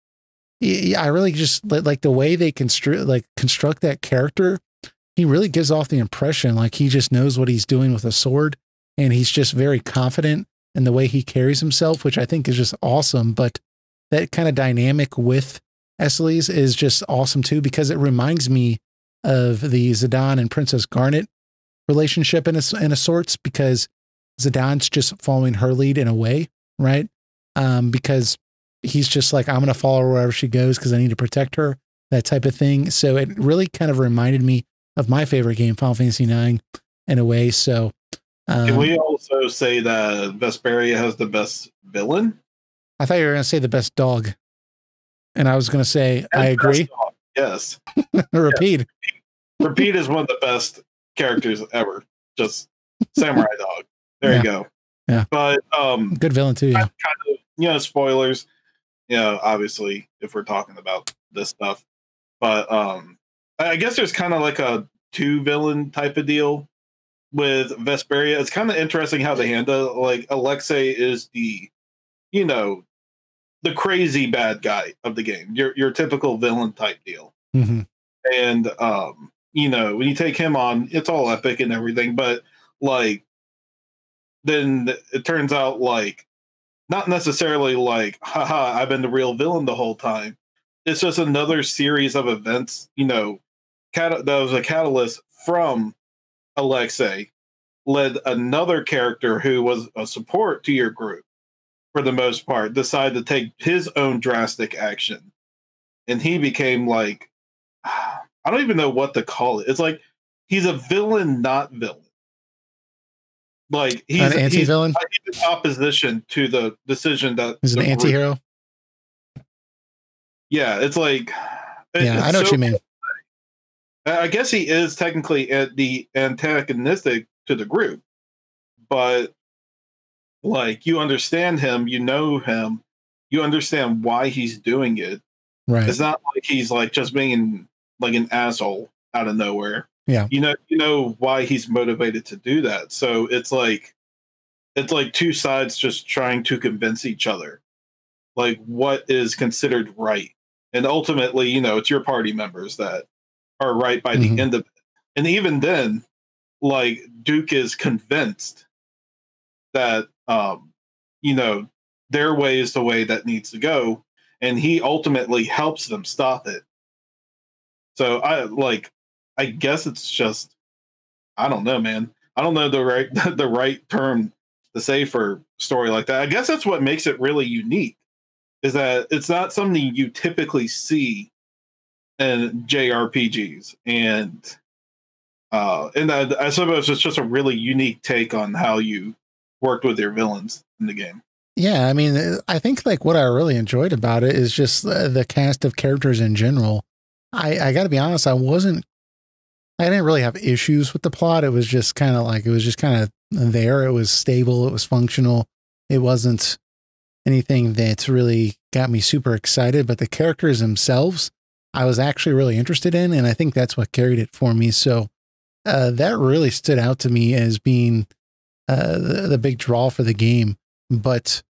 I really just like the way they construct that character. He really gives off the impression like he just knows what he's doing with a sword, and he's just very confident in the way he carries himself, which I think is just awesome. But that kind of dynamic with Estellise is just awesome too, because it reminds me of the Zidane and Princess Garnet relationship in a sorts, because Zidane's just following her lead in a way, right? Because he's just like, I'm going to follow her wherever she goes because I need to protect her, that type of thing. So it really kind of reminded me of my favorite game, Final Fantasy IX, in a way. So can we also say that Vesperia has the best villain? I thought you were going to say the best dog, and I was going to say I agree. Yes. Repeat. Yeah. Repeat is one of the best characters ever. Just Samurai Dog. There you go. Yeah. But good villain too. Yeah. Kind of, you know, spoilers. You know, obviously, if we're talking about this stuff, but I guess there's kind of like a 2 villain type of deal with Vesperia. It's kind of interesting how they handle, like, Alexei is the, you know, the crazy bad guy of the game, your typical villain type deal. Mm-hmm. And you know, when you take him on, it's all epic and everything, but like then it turns out like not necessarily like, haha, I've been the real villain the whole time. It's just another series of events, you know, that was a catalyst from Alexei, led another character who was a support to your group for the most part, decide to take his own drastic action. And he became like, I don't even know what to call it. It's like he's a villain, not villain. Like he's an anti-villain. He's in opposition to the decision that he's an anti-hero. Yeah, it's like I know what you mean. I guess he is technically the antagonistic to the group, but like you understand him, you know him, you understand why he's doing it. Right. It's not like he's like just being like an asshole out of nowhere. Yeah. You know why he's motivated to do that. So it's like two sides just trying to convince each other like what is considered right. And ultimately, it's your party members that are right by the end of it. And even then, like Duke is convinced that their way is the way that needs to go, and he ultimately helps them stop it. So I guess it's just, I don't know, man. I don't know the right term to say for a story like that. I guess that's what makes it really unique, is that it's not something you typically see in JRPGs, and I suppose it's just a really unique take on how you worked with your villains in the game. Yeah, I mean, I think like what I really enjoyed about it is just the cast of characters in general. I got to be honest, I didn't really have issues with the plot. It was just kind of there. It was stable. It was functional. It wasn't anything that really got me super excited, but the characters themselves, I was actually really interested in. And I think that's what carried it for me. So that really stood out to me as being the big draw for the game. But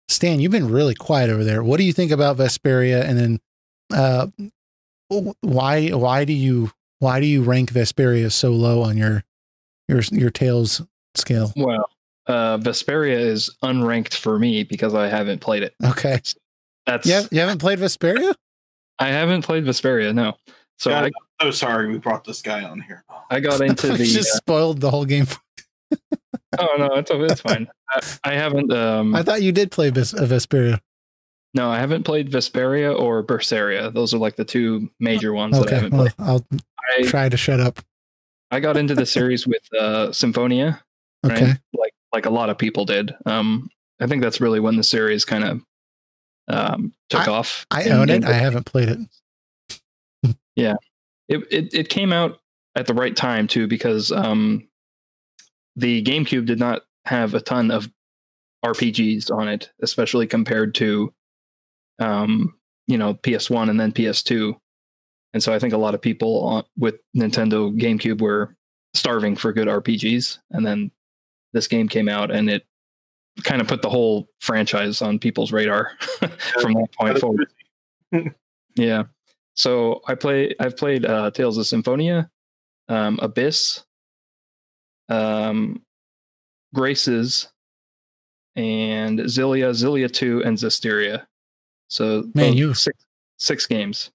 Stan, you've been really quiet over there. What do you think about Vesperia? And then why do you rank Vesperia so low on your Tales scale? Well, Vesperia is unranked for me because I haven't played it. Okay. You haven't played Vesperia? I haven't played Vesperia, no. So I'm so sorry we brought this guy on here. I got into the just spoiled the whole game. Oh no, it's fine. I haven't. I thought you did play Vesperia. No, I haven't played Vesperia or Berseria. Those are like the two major ones that I haven't played. I'll try to shut up. I got into the series with Symphonia, right? Okay. Like a lot of people did. I think that's really when the series kind of took off. I own it. I haven't played it. Yeah, it came out at the right time too, because the GameCube did not have a ton of RPGs on it, especially compared to PS1 and then PS2. And so I think a lot of people with Nintendo GameCube were starving for good RPGs. And then this game came out and it kind of put the whole franchise on people's radar from that point forward. Yeah. So I've played Tales of Symphonia, Abyss, Graces, and Zillia 2, and Zestiria. So man, six games,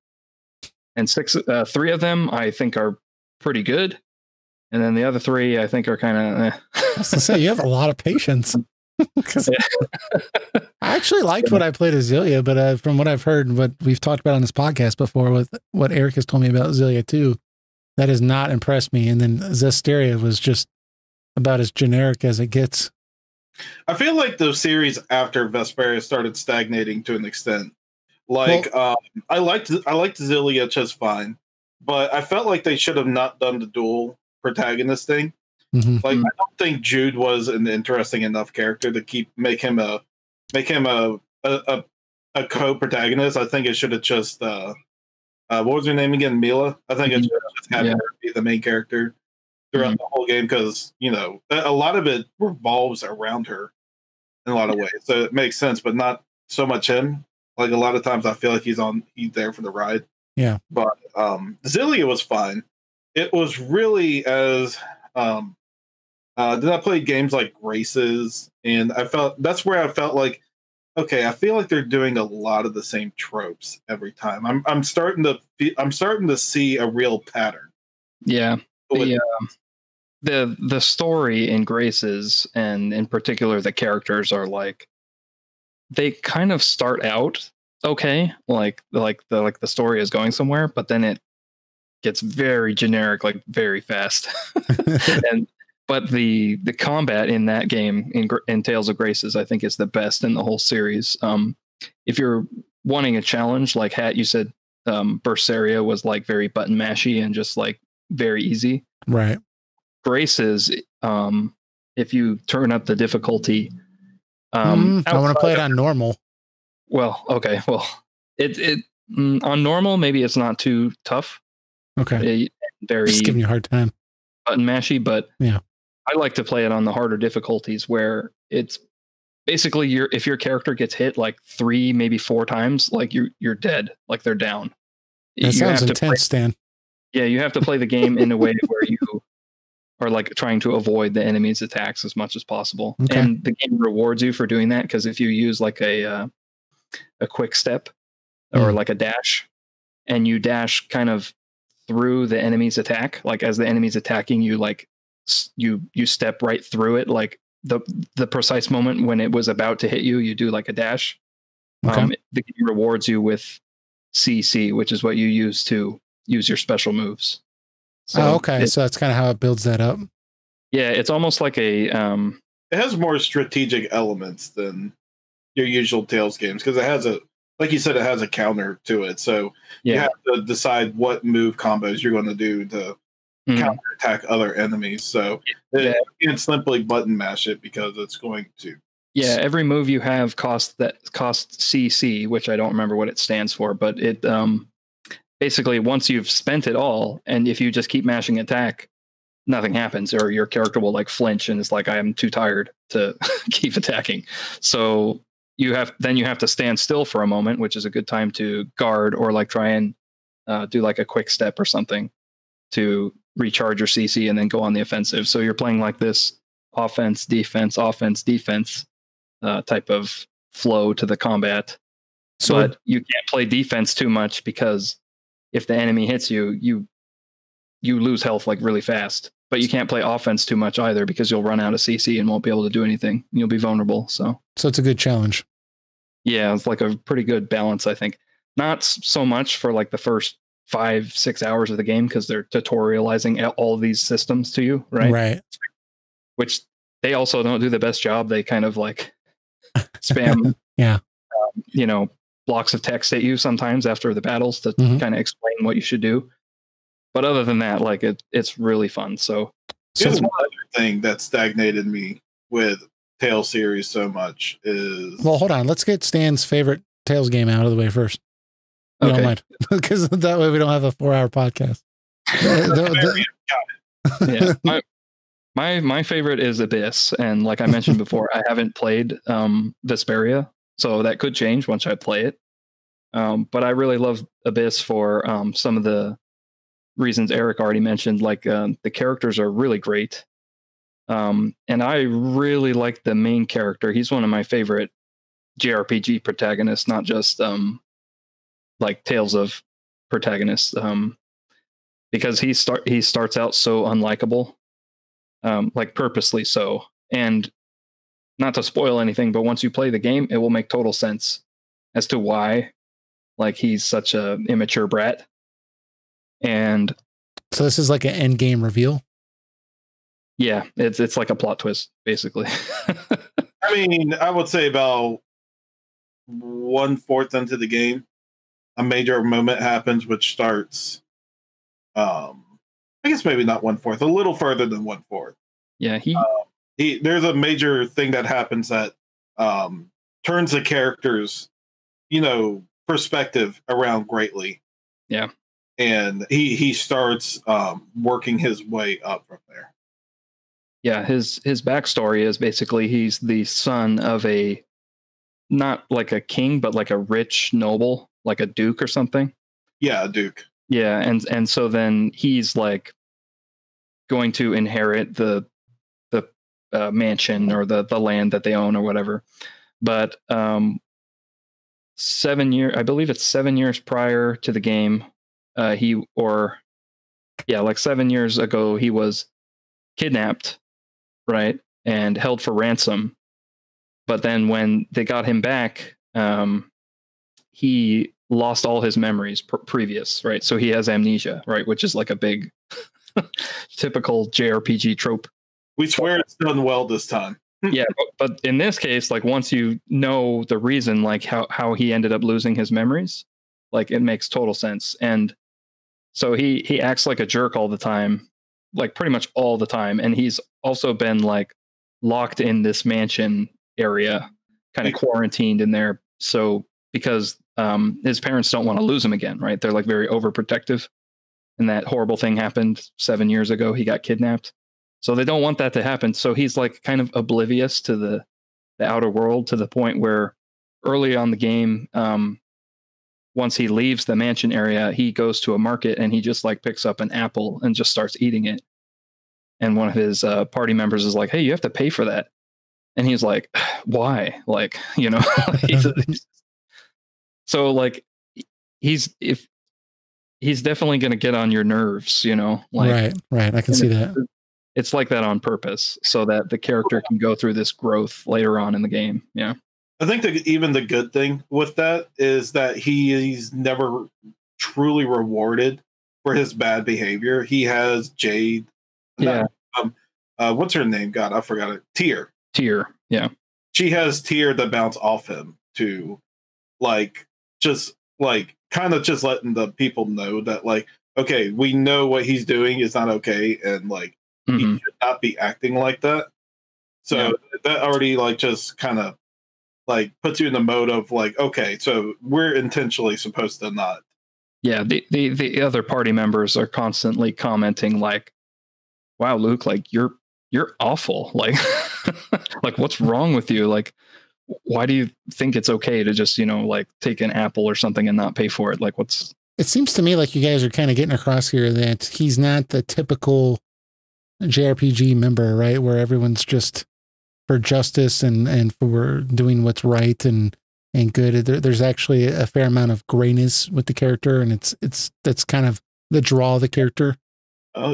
and three of them I think are pretty good, and then the other three I think are kind of. I was gonna say, you have a lot of patience. I actually liked what I played as Zillia, but from what I've heard, what we've talked about on this podcast before, with what Eric has told me about Zillia 2, that has not impressed me. And then Zestiria was just about as generic as it gets. I feel like the series after Vesperia started stagnating to an extent. Like, I liked Zillia just fine, but I felt like they should have not done the dual protagonist thing. Mm-hmm. Like, I don't think Jude was an interesting enough character to make him a co-protagonist. I think it should have just what was her name again? Mila. I think it should have just had her be the main character throughout the whole game, because a lot of it revolves around her in a lot of ways. So it makes sense, but not so much him. Like, a lot of times I feel like he's there for the ride. Yeah. But Zillia was fine. It was really as then I played games like Graces, and that's where I felt like, okay, I feel like they're doing a lot of the same tropes every time. I'm starting to see a real pattern. Yeah. The story in Graces, and in particular the characters, are like, they kind of start out okay, like the story is going somewhere, but then it gets very generic, like very fast. But the combat in that game in Tales of Graces, I think, is the best in the whole series. If you're wanting a challenge, like Hat, you said, Berseria was like very button mashy and just like very easy. Right. Graces, if you turn up the difficulty, I want to play it on normal. Well, okay. Well, it on normal, maybe it's not too tough. Okay. Very just giving you a hard time. Button mashy, but yeah. I like to play it on the harder difficulties where it's basically if your character gets hit like 3, maybe 4 times, like you're dead, like they're down. That sounds intense, Stan. Yeah, you have to play the game in a way where you are like trying to avoid the enemy's attacks as much as possible. Okay. And the game rewards you for doing that, because if you use like a quick step or like a dash, and you dash kind of through the enemy's attack, like as the enemy's attacking you, like you step right through it, like the precise moment when it was about to hit you, you do like a dash. Okay. The game rewards you with CC, which is what you use to use your special moves. So okay. So that's kind of how it builds that up. Yeah, it's almost like a it has more strategic elements than your usual Tales games, because it has like you said, it has a counter to it. So you have to decide what move combos you're going to do to counterattack other enemies. So you can't simply button mash it, because it's going to. Yeah, every move you have costs CC, which I don't remember what it stands for, but it basically, once you've spent it all, and if you just keep mashing attack, nothing happens, or your character will like flinch and it's like, I am too tired to keep attacking. So you have to stand still for a moment, which is a good time to guard or like try and do like a quick step or something to recharge your CC and then go on the offensive. So you're playing like this offense, defense type of flow to the combat. But you can't play defense too much, because if the enemy hits you, you lose health like really fast. But you can't play offense too much either, because you'll run out of CC and won't be able to do anything. You'll be vulnerable. So it's a good challenge. Yeah, it's like a pretty good balance, I think. Not so much for like the first 5-6 hours of the game, because they're tutorializing all these systems to you, right? Right. Which they also don't do the best job. They kind of like spam, blocks of text at you sometimes after the battles to kind of explain what you should do. But other than that, like it's really fun. So here's one other thing that stagnated me with Tales series so much is. Well, hold on. Let's get Stan's favorite Tales game out of the way first. You don't mind, because that way we don't have a 4-hour podcast. Yeah, my favorite is Abyss, and like I mentioned before, I haven't played Vesperia, so that could change once I play it. But I really love Abyss for some of the reasons Eric already mentioned. Like the characters are really great, and I really like the main character. He's one of my favorite JRPG protagonists, not just like Tales of protagonists, because he starts out so unlikable, like purposely so. And not to spoil anything, but once you play the game, it will make total sense as to why, like, he's such a immature brat. And so this is like an end game reveal. Yeah, it's like a plot twist, basically. I mean, I would say about 1/4 into the game, a major moment happens, which starts, I guess maybe not 1/4, a little further than 1/4. Yeah, there's a major thing that happens that turns the character's, perspective around greatly. Yeah, and he starts working his way up from there. Yeah, his backstory is basically he's the son of a, not like a king, but like a rich noble, like a duke or something. Yeah, a duke. Yeah, and so then he's like going to inherit the mansion or the land that they own or whatever. But 7 years, I believe it's 7 years prior to the game, like 7 years ago, he was kidnapped, right, and held for ransom. But then when they got him back, he lost all his memories previous, right? So he has amnesia, right, which is like a big typical JRPG trope. We swear it's done well this time. Yeah, but in this case, like once you know the reason, like how he ended up losing his memories, like it makes total sense. And so he acts like a jerk all the time, like pretty much all the time. And he's also been like locked in this mansion area, kind of quarantined in there. So because his parents don't want to lose him again, right? They're like very overprotective. And that horrible thing happened 7 years ago. He got kidnapped. So they don't want that to happen. So he's like kind of oblivious to the outer world, to the point where early on the game, once he leaves the mansion area, he goes to a market and he just like picks up an apple and just starts eating it. And one of his party members is like, "Hey, you have to pay for that." And he's like, "Why?" Like, you know, so like he's definitely going to get on your nerves, you know, like, right. I can see that. It's like that on purpose so that the character can go through this growth later on in the game. Yeah. I think that even the good thing with that is that he's never truly rewarded for his bad behavior. He has Jade. Yeah. What's her name? God, I forgot it. Tear. Yeah. She has Tear that bounce off him to like, just like kind of just letting the people know that like, okay, we know what he's doing is not okay. And like, he should not be acting like that. So that already like just kind of like puts you in the mode of like, okay, so we're intentionally supposed to not. Yeah, the other party members are constantly commenting like, "Wow, Luke, like you're awful. Like like what's wrong with you? Like why do you think it's okay to just, you know, like take an apple or something and not pay for it? Like what's." It seems to me like you guys are kind of getting across here that he's not the typical JRPG member, right? Where everyone's just for justice and for doing what's right and good. There's actually a fair amount of grayness with the character, and that's kind of the draw of the character.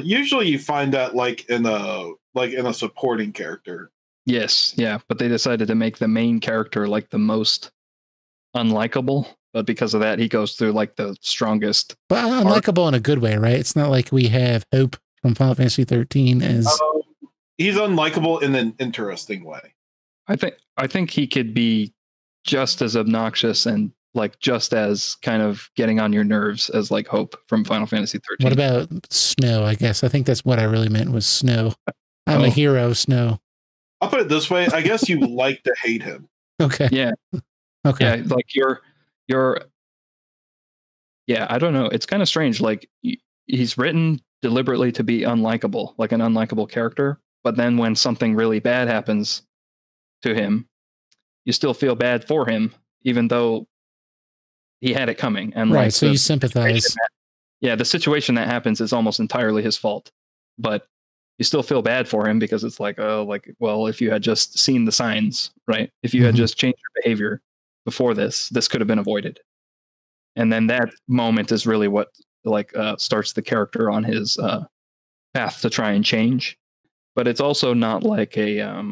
Usually, you find that like in a supporting character. Yes, yeah, but they decided to make the main character like the most unlikable. But because of that, he goes through like the strongest. But unlikable in a good way, right? It's not like we have Hope from Final Fantasy 13 as he's unlikable in an interesting way. I think he could be just as obnoxious and like just as kind of getting on your nerves as like Hope from Final Fantasy 13. What about Snow? I guess I think that's what I really meant was Snow. I'm a hero, Snow. I'll put it this way: I guess you like to hate him. Okay. Yeah. Okay. Yeah, like you're. Yeah, I don't know. It's kind of strange. Like he's written deliberately to be unlikable, like an unlikable character. But then when something really bad happens to him, you still feel bad for him, even though he had it coming. And right, like, so you sympathize. The situation that happens is almost entirely his fault. But you still feel bad for him because it's like, oh, like, well, if you had just seen the signs, right? If you had just changed your behavior before this could have been avoided. And then that moment is really what like starts the character on his path to try and change. But it's also not like a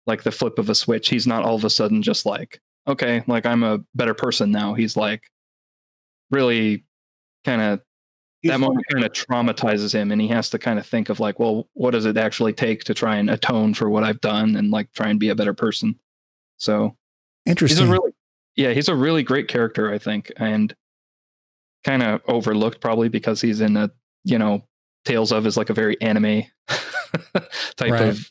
like the flip of a switch. He's not all of a sudden just like, okay, like I'm a better person now. He's like really kind of that moment kind of traumatizes him, and he has to kind of think of like, well, what does it actually take to try and atone for what I've done and like try and be a better person? So interesting. He's a really great character, I think, and kind of overlooked probably because he's in a, you know, Tales of is like a very anime type of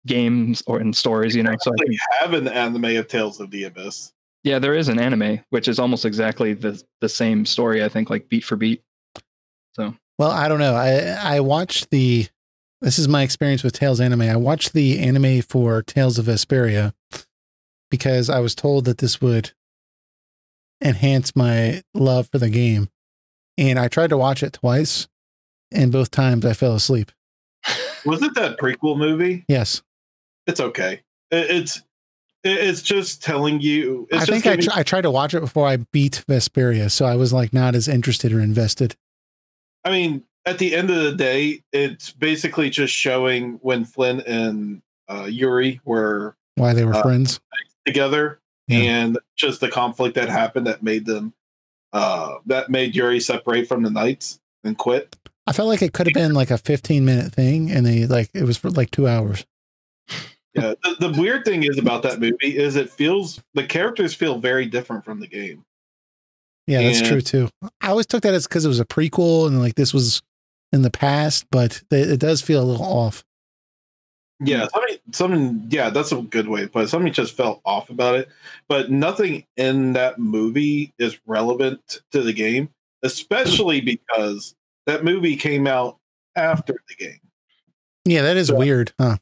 games or in stories, you know. So I have an anime of Tales of the Abyss. Yeah, there is an anime which is almost exactly the same story, I think, like beat for beat. So well, I don't know. I watched this is my experience with Tales anime. I watched the anime for Tales of Vesperia because I was told that this would enhance my love for the game. And I tried to watch it twice, and both times I fell asleep. Was it that prequel movie? Yes. It's okay. It's just telling you. I think I tried to watch it before I beat Vesperia, so I was like not as interested or invested. I mean, at the end of the day, it's basically just showing when Flynn and Yuri were why they were friends together. And just the conflict that happened that made them, that made Yuri separate from the Knights and quit. I felt like it could have been like a 15-minute thing, and it was for like 2 hours. Yeah, the weird thing is about that movie is the characters feel very different from the game. Yeah, that's true too. I always took that as because it was a prequel and like this was in the past, but it does feel a little off. Yeah, yeah, that's a good way to put it. Something just felt off about it, but nothing in that movie is relevant to the game, especially because that movie came out after the game. Yeah, that is weird, huh?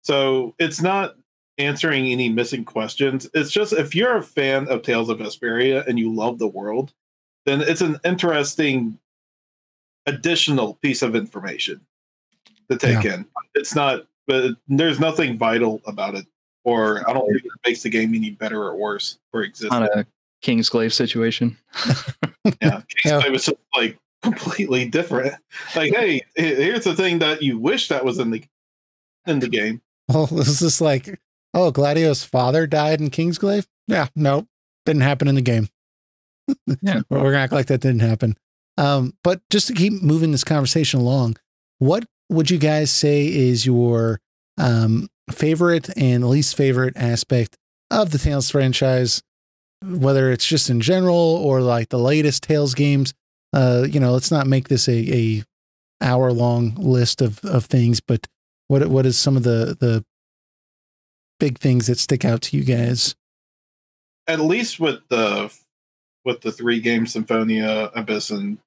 So it's not answering any missing questions. It's just if you're a fan of Tales of Vesperia and you love the world, then it's an interesting additional piece of information to take in. It's not, but there's nothing vital about it, or I don't think it makes the game any better or worse for existing. On a Kingsglaive situation. Yeah, Kingsglaive was just like completely different. Like, hey, here's the thing that you wish that was in the game. Oh, this is like, oh, Gladio's father died in Kingsglaive? Yeah, nope. Didn't happen in the game. Yeah. We're going to act like that didn't happen. But just to keep moving this conversation along, what would you guys say is your favorite and least favorite aspect of the Tales franchise, whether it's just in general or like the latest Tales games? Let's not make this a hour-long list of things, but what is some of the big things that stick out to you guys? At least with the 3 games, Symphonia, Abyss, and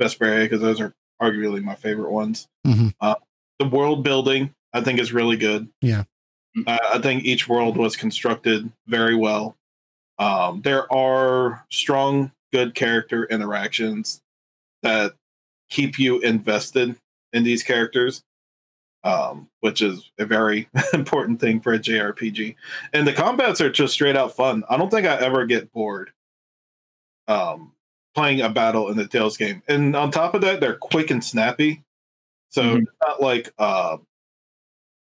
Vesperia, because those are arguably my favorite ones. Mm-hmm. The world building, I think, is really good. Yeah. I think each world was constructed very well. There are strong, good character interactions that keep you invested in these characters. Which is a very important thing for a JRPG. And the combats are just straight out fun. I don't think I ever get bored playing a battle in the Tales game. And on top of that, they're quick and snappy. So it's not like,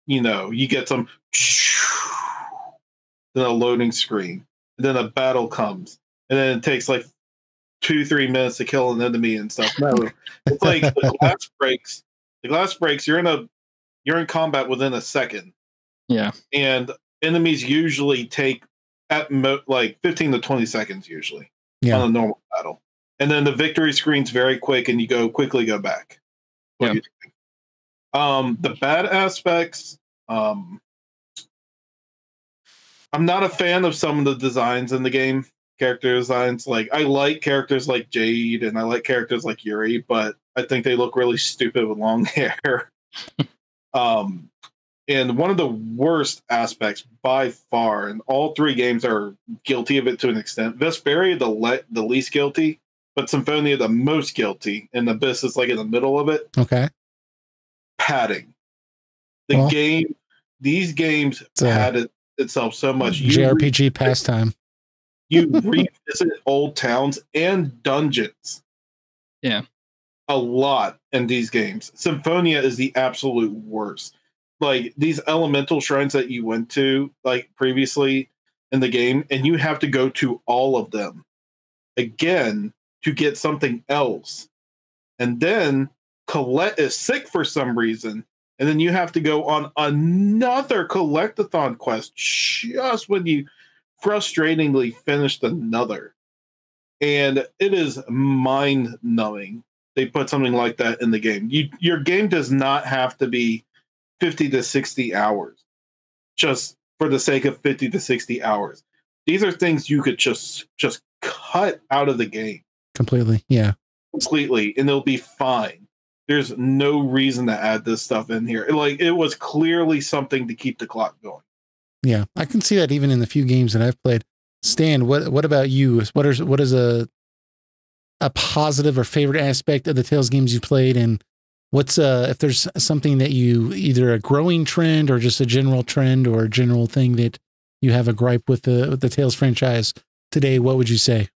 you get some then a loading screen, and then a battle comes, and then it takes like 2-3 minutes to kill an enemy and stuff. No, it's like the glass breaks. The glass breaks. You're in combat within a second. Yeah. And enemies usually take like 15 to 20 seconds usually on a normal battle. And then the victory screen's very quick and you quickly go back. What do you think? The bad aspects, I'm not a fan of some of the designs in the game. Character designs. Like, I like characters like Jade and I like characters like Yuri, but I think they look really stupid with long hair. And one of the worst aspects by far, and all 3 games are guilty of it to an extent. Vesperia, the least guilty, but Symphonia, the most guilty, and Abyss is like in the middle of it. Okay. Padding. These games padded itself so much. JRPG pastime. You revisit old towns and dungeons. Yeah. A lot in these games. Symphonia is the absolute worst. Like, these elemental shrines that you went to, like, previously in the game, and you have to go to all of them again to get something else. And then Colette is sick for some reason, and then you have to go on another collectathon quest just when you frustratingly finished another. And it is mind-numbing. They put something like that in the game. Your game does not have to be 50 to 60 hours just for the sake of 50 to 60 hours. These are things you could just cut out of the game. Completely. Yeah. Completely. And they'll be fine. There's no reason to add this stuff in here. Like, it was clearly something to keep the clock going. Yeah. I can see that even in the few games that I've played. Stan, what about you? What is a positive or favorite aspect of the Tales games you played, and what's if there's something that you, either a growing trend or just a general trend or a general thing that you have a gripe with the Tales franchise today, what would you say?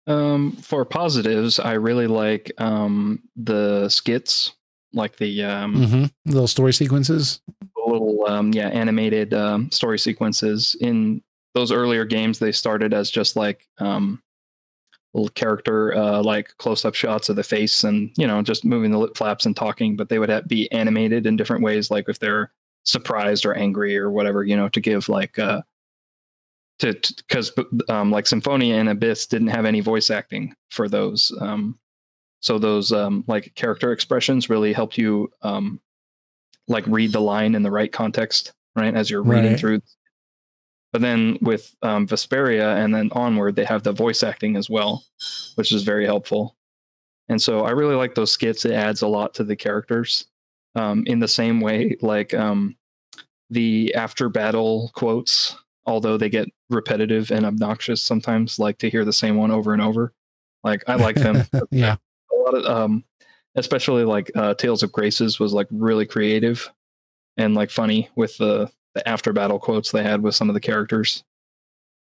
For positives, I really like the skits, like the little story sequences, little animated story sequences. In those earlier games, they started as just like little character like close-up shots of the face and, you know, just moving the lip flaps and talking, but they would be animated in different ways, like if they're surprised or angry or whatever, you know, to give like because like Symphonia and Abyss didn't have any voice acting for those, so those like character expressions really helped you like read the line in the right context, right, as you're reading through. But then with Vesperia and then onward, they have the voice acting as well, which is very helpful. And so I really like those skits. It adds a lot to the characters. In the same way, like the after battle quotes, although they get repetitive and obnoxious sometimes, like to hear the same one over and over. Like I like them. Yeah. A lot of especially like Tales of Graces was like really creative and like funny with the after battle quotes they had with some of the characters.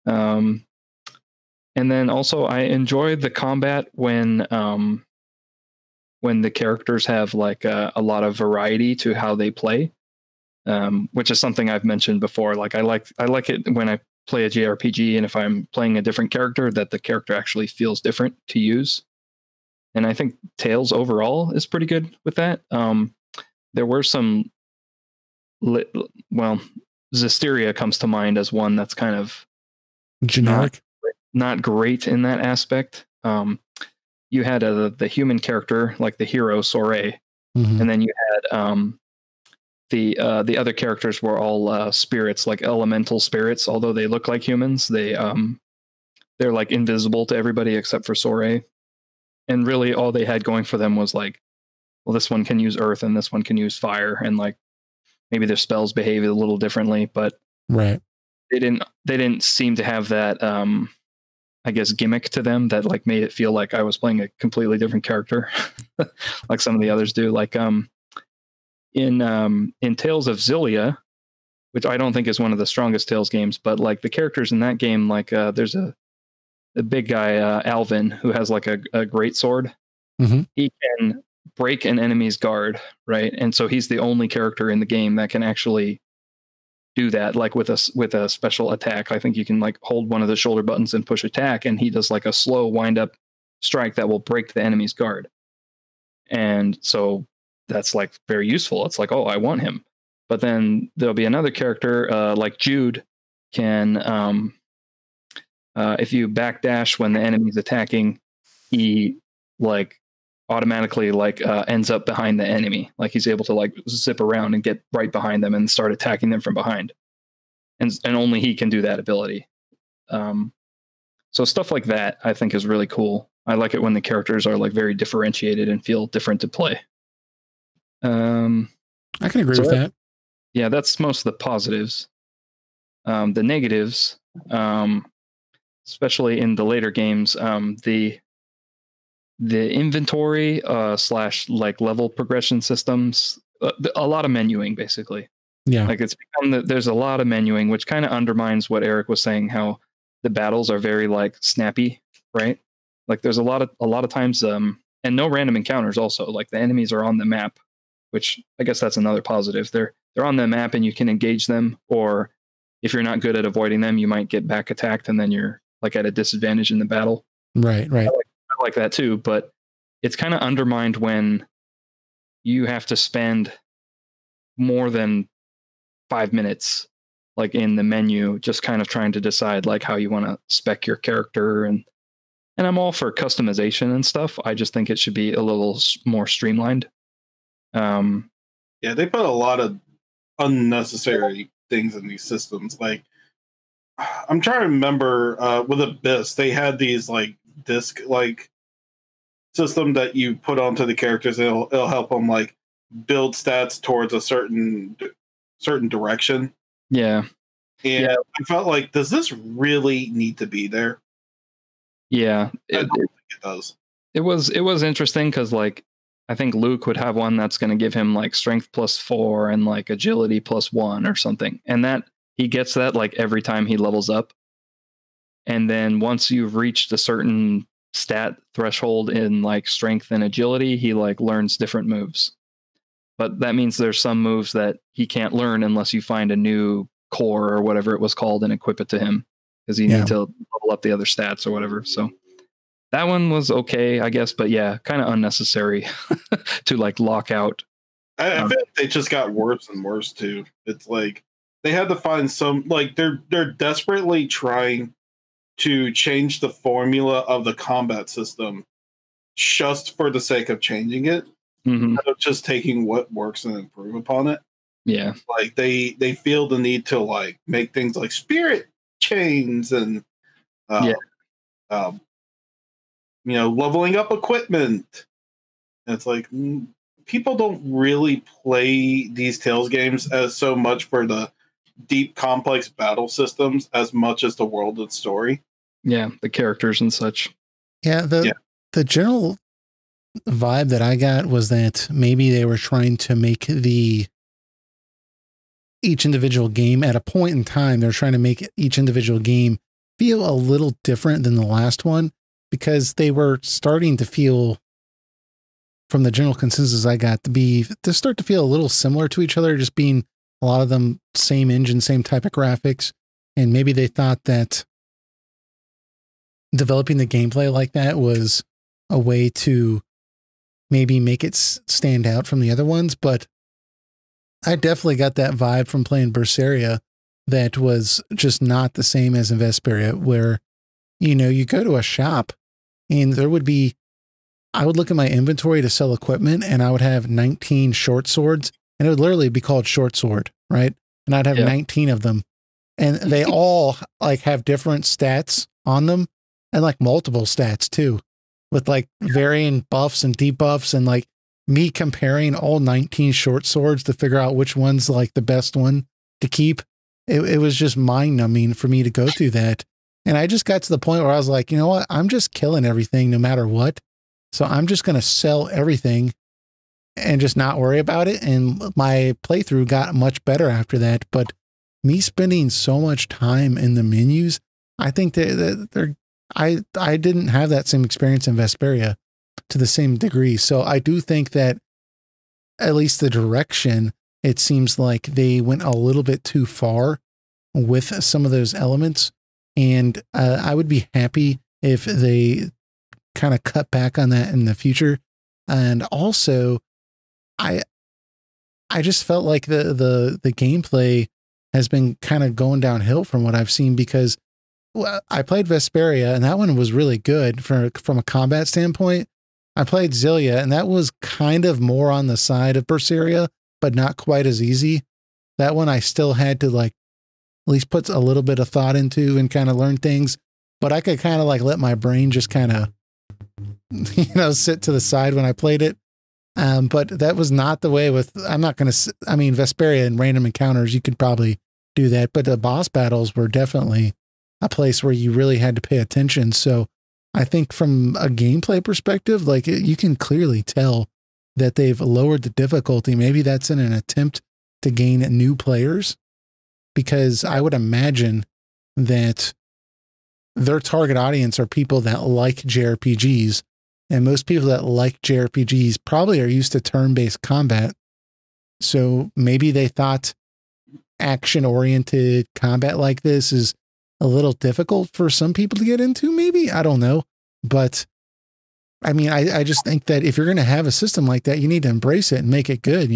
And then also I enjoyed the combat when the characters have like a lot of variety to how they play, which is something I've mentioned before. Like I like it when I play a JRPG, and if I'm playing a different character, that the character actually feels different to use. And I think Tales overall is pretty good with that. There were some, well, Zestiria comes to mind as one that's kind of generic, not great in that aspect. You had the human character, like the hero Soray, and then you had the other characters were all spirits, like elemental spirits. Although they look like humans, they're like invisible to everybody except for Soray. And really, all they had going for them was like, well, this one can use earth and this one can use fire, and like maybe their spells behave a little differently, but they didn't seem to have that I guess gimmick to them that like made it feel like I was playing a completely different character, like some of the others do. Like in Tales of Xillia, which I don't think is one of the strongest Tales games, but like the characters in that game, like there's a big guy, Alvin, who has like a great sword. He can break an enemy's guard, right? And so he's the only character in the game that can actually do that, like with a special attack. I think you can like hold one of the shoulder buttons and push attack, and he does like a slow wind up strike that will break the enemy's guard. And so that's like very useful. It's like, oh, I want him. But then there'll be another character like Jude can if you backdash when the enemy's attacking, he like automatically like ends up behind the enemy. Like he's able to like zip around and get right behind them and start attacking them from behind. And only he can do that ability. So stuff like that I think is really cool. I like it when the characters are like very differentiated and feel different to play. I can agree with that. Yeah, that's most of the positives. The negatives, especially in the later games, the inventory / like level progression systems, a lot of menuing basically. Yeah, like it's become there's a lot of menuing, which kind of undermines what Eric was saying, how the battles are very like snappy, right? Like there's a lot of times and no random encounters also. Like the enemies are on the map, which I guess that's another positive. They're on the map and you can engage them, or if you're not good at avoiding them, you might get back attacked and then you're like at a disadvantage in the battle. Right. I like that too, but it's kind of undermined when you have to spend more than 5 minutes like in the menu just kind of trying to decide like how you want to spec your character, and I'm all for customization and stuff. I just think it should be a little more streamlined. Yeah, they put a lot of unnecessary things in these systems. Like I'm trying to remember with Abyss, they had these like disc like system that you put onto the characters. It'll help them like build stats towards a certain direction. Yeah. And I felt like, does this really need to be there? Yeah. I don't think it does. It was interesting because like I think Luke would have one that's going to give him like strength +4 and like agility +1 or something. And that he gets that like every time he levels up. And then once you've reached a certain stat threshold in like strength and agility, he like learns different moves. But that means there's some moves that he can't learn unless you find a new core or whatever it was called and equip it to him, because you need to level up the other stats or whatever. So That one was okay, I guess, but yeah, kind of unnecessary to like lock out. I feel like they just got worse and worse too. It's like they had to find some, like they're desperately trying to change the formula of the combat system just for the sake of changing it, instead of just taking what works and improve upon it. Yeah, like they feel the need to like make things like spirit chains and leveling up equipment. And it's like people don't really play these Tales games as so much for the deep, complex battle systems as much as the world and story. Yeah, the characters and such. Yeah, the general vibe that I got was that maybe they were trying to make each individual game at a point in time, they're trying to make each individual game feel a little different than the last one, because they were starting to feel, from the general consensus I got, to start to feel a little similar to each other, just being a lot of them same engine, same type of graphics. And maybe they thought that developing the gameplay like that was a way to maybe make it stand out from the other ones. But I definitely got that vibe from playing Berseria that was just not the same as in Vesperia, where, you go to a shop and I would look at my inventory to sell equipment and I would have 19 short swords, and it would literally be called short sword, right? And I'd have 19 of them, and they all like have different stats on them, and like multiple stats too, with like varying buffs and debuffs, and like me comparing all 19 short swords to figure out which one's like the best one to keep. It was just mind numbing for me to go through that. And I just got to the point where I was like, you know what? I'm just killing everything no matter what. So I'm just going to sell everything and just not worry about it. And my playthrough got much better after that. But me spending so much time in the menus, I think that I didn't have that same experience in Vesperia to the same degree. So I do think that at least the direction, it seems like they went a little bit too far with some of those elements. And I would be happy if they kind of cut back on that in the future. And also, I just felt like the gameplay has been kind of going downhill from what I've seen, because I played Vesperia and that one was really good from a combat standpoint. I played Xillia and that was kind of more on the side of Berseria, but not quite as easy. That one I still had to like at least put a little bit of thought into and kind of learn things, but I could kind of like let my brain just kind of, sit to the side when I played it. But that was not the way with, Vesperia and random encounters, you could probably do that, but the boss battles were definitely a place where you really had to pay attention. So I think from a gameplay perspective, like you can clearly tell that they've lowered the difficulty. Maybe that's in an attempt to gain new players, because I would imagine that their target audience are people that like JRPGs, and most people that like JRPGs probably are used to turn-based combat. So maybe they thought action-oriented combat like this is a little difficult for some people to get into, maybe. I don't know. But I just think that if you're going to have a system like that, you need to embrace it and make it good,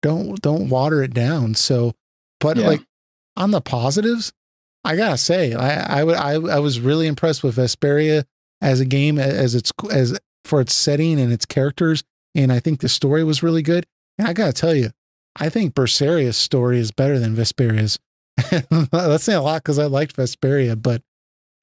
Don't water it down. So, but like on the positives, I gotta say, I was really impressed with Vesperia as a game, as for its setting and its characters. And I think the story was really good. And I gotta tell you, I think Berseria's story is better than Vesperia's. That's saying a lot because I liked Vesperia, but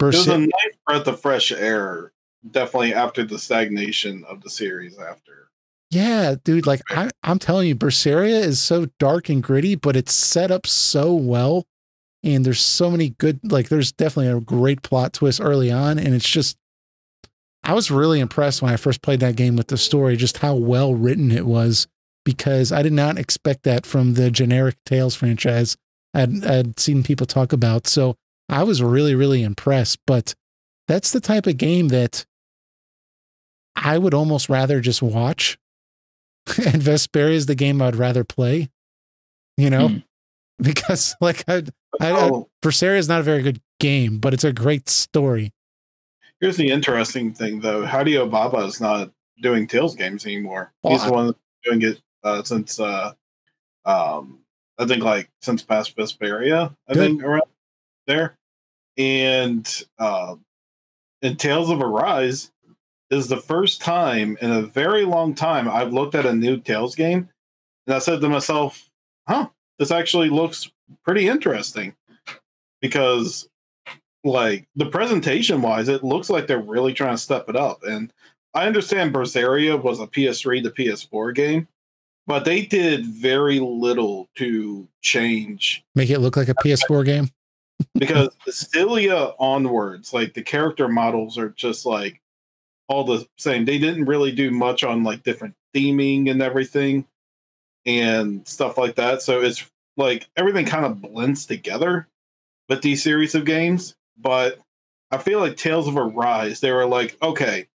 it was a nice breath of fresh air, definitely after the stagnation of the series after. Yeah, dude, like I'm telling you, Berseria is so dark and gritty, but it's set up so well. And there's so many good, like there's definitely a great plot twist early on. And it's just, I was really impressed when I first played that game with the story, just how well written it was, because I did not expect that from the generic Tales franchise I'd seen people talk about. So I was really, really impressed. But that's the type of game that I would almost rather just watch. And Vesperia is the game I'd rather play, because like Berseria is not a very good game, but it's a great story. Here's the interesting thing, though. Howdy Obaba is not doing Tales games anymore. Well, He's the one doing it since I think like since past Vesperia, I think around there. And Tales of Arise is the first time in a very long time I've looked at a new Tales game and I said to myself, huh, this actually looks pretty interesting. Because like the presentation wise, it looks like they're really trying to step it up. And I understand Berseria was a PS3 to PS4 game, but they did very little to change. Make it look like a PS4 game? Because Cilia onwards, like the character models are just like all the same. They didn't really do much on like different theming and everything and stuff like that. So it's like everything kind of blends together with these series of games. But I feel like Tales of Arise, they were like, okay,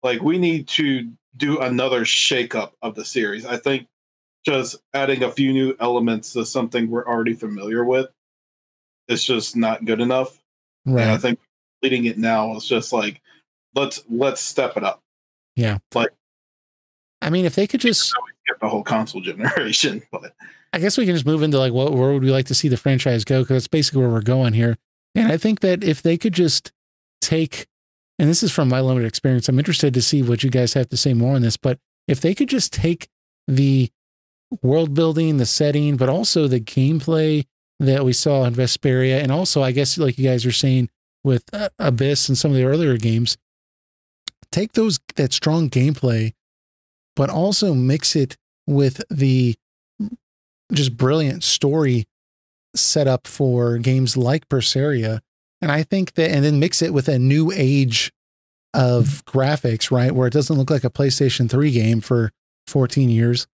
like we need to do another shakeup of the series. I think just adding a few new elements to something we're already familiar with is just not good enough. Right. And I think leading it now is just like, let's step it up. Yeah. Like, I mean, if they could just skip the whole console generation, but I guess we can just move into like where would we like to see the franchise go? Because that's basically where we're going here. And I think that if they could just take, and this is from my limited experience, I'm interested to see what you guys have to say more on this, but if they could just take the world building, the setting, but also the gameplay that we saw in Vesperia, and also I guess like you guys are saying with Abyss and some of the earlier games, take that strong gameplay, but also mix it with the just brilliant story set up for games like Berseria. And I think that, and then mix it with a new age of graphics, right? Where it doesn't look like a PlayStation 3 game for 14 years.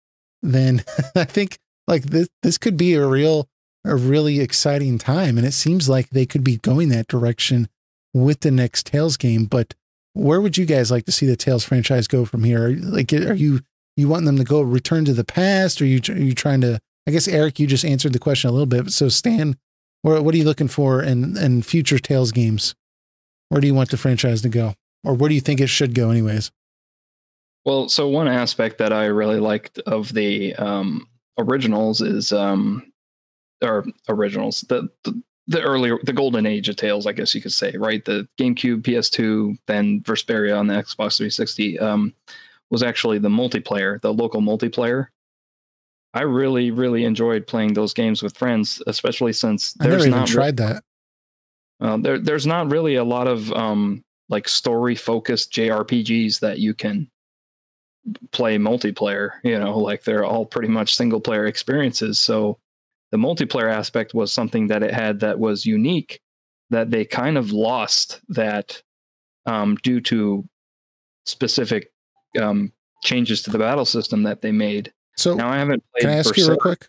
Then I think like this could be a really exciting time. And it seems like they could be going that direction with the next Tales game. But where would you guys like to see the Tales franchise go from here? Like, are you want them to go return to the past? Or are you trying to, I guess, Eric, you just answered the question a little bit. So Stan, what are you looking for in future Tales games? Where do you want the franchise to go? Or where do you think it should go anyways? Well, so one aspect that I really liked of the originals is, or originals, the earlier, the golden age of Tales, I guess you could say, right? The GameCube, PS2, then Vesperia on the Xbox 360 was actually the multiplayer, the local multiplayer. I really, really enjoyed playing those games with friends, especially since I never even tried that. There's not really a lot of like story-focused JRPGs that you can play multiplayer. You know, like they're all pretty much single-player experiences. So the multiplayer aspect was something that it had that was unique, that they kind of lost that due to specific changes to the battle system that they made. So now I haven't played. Can I ask you real quick?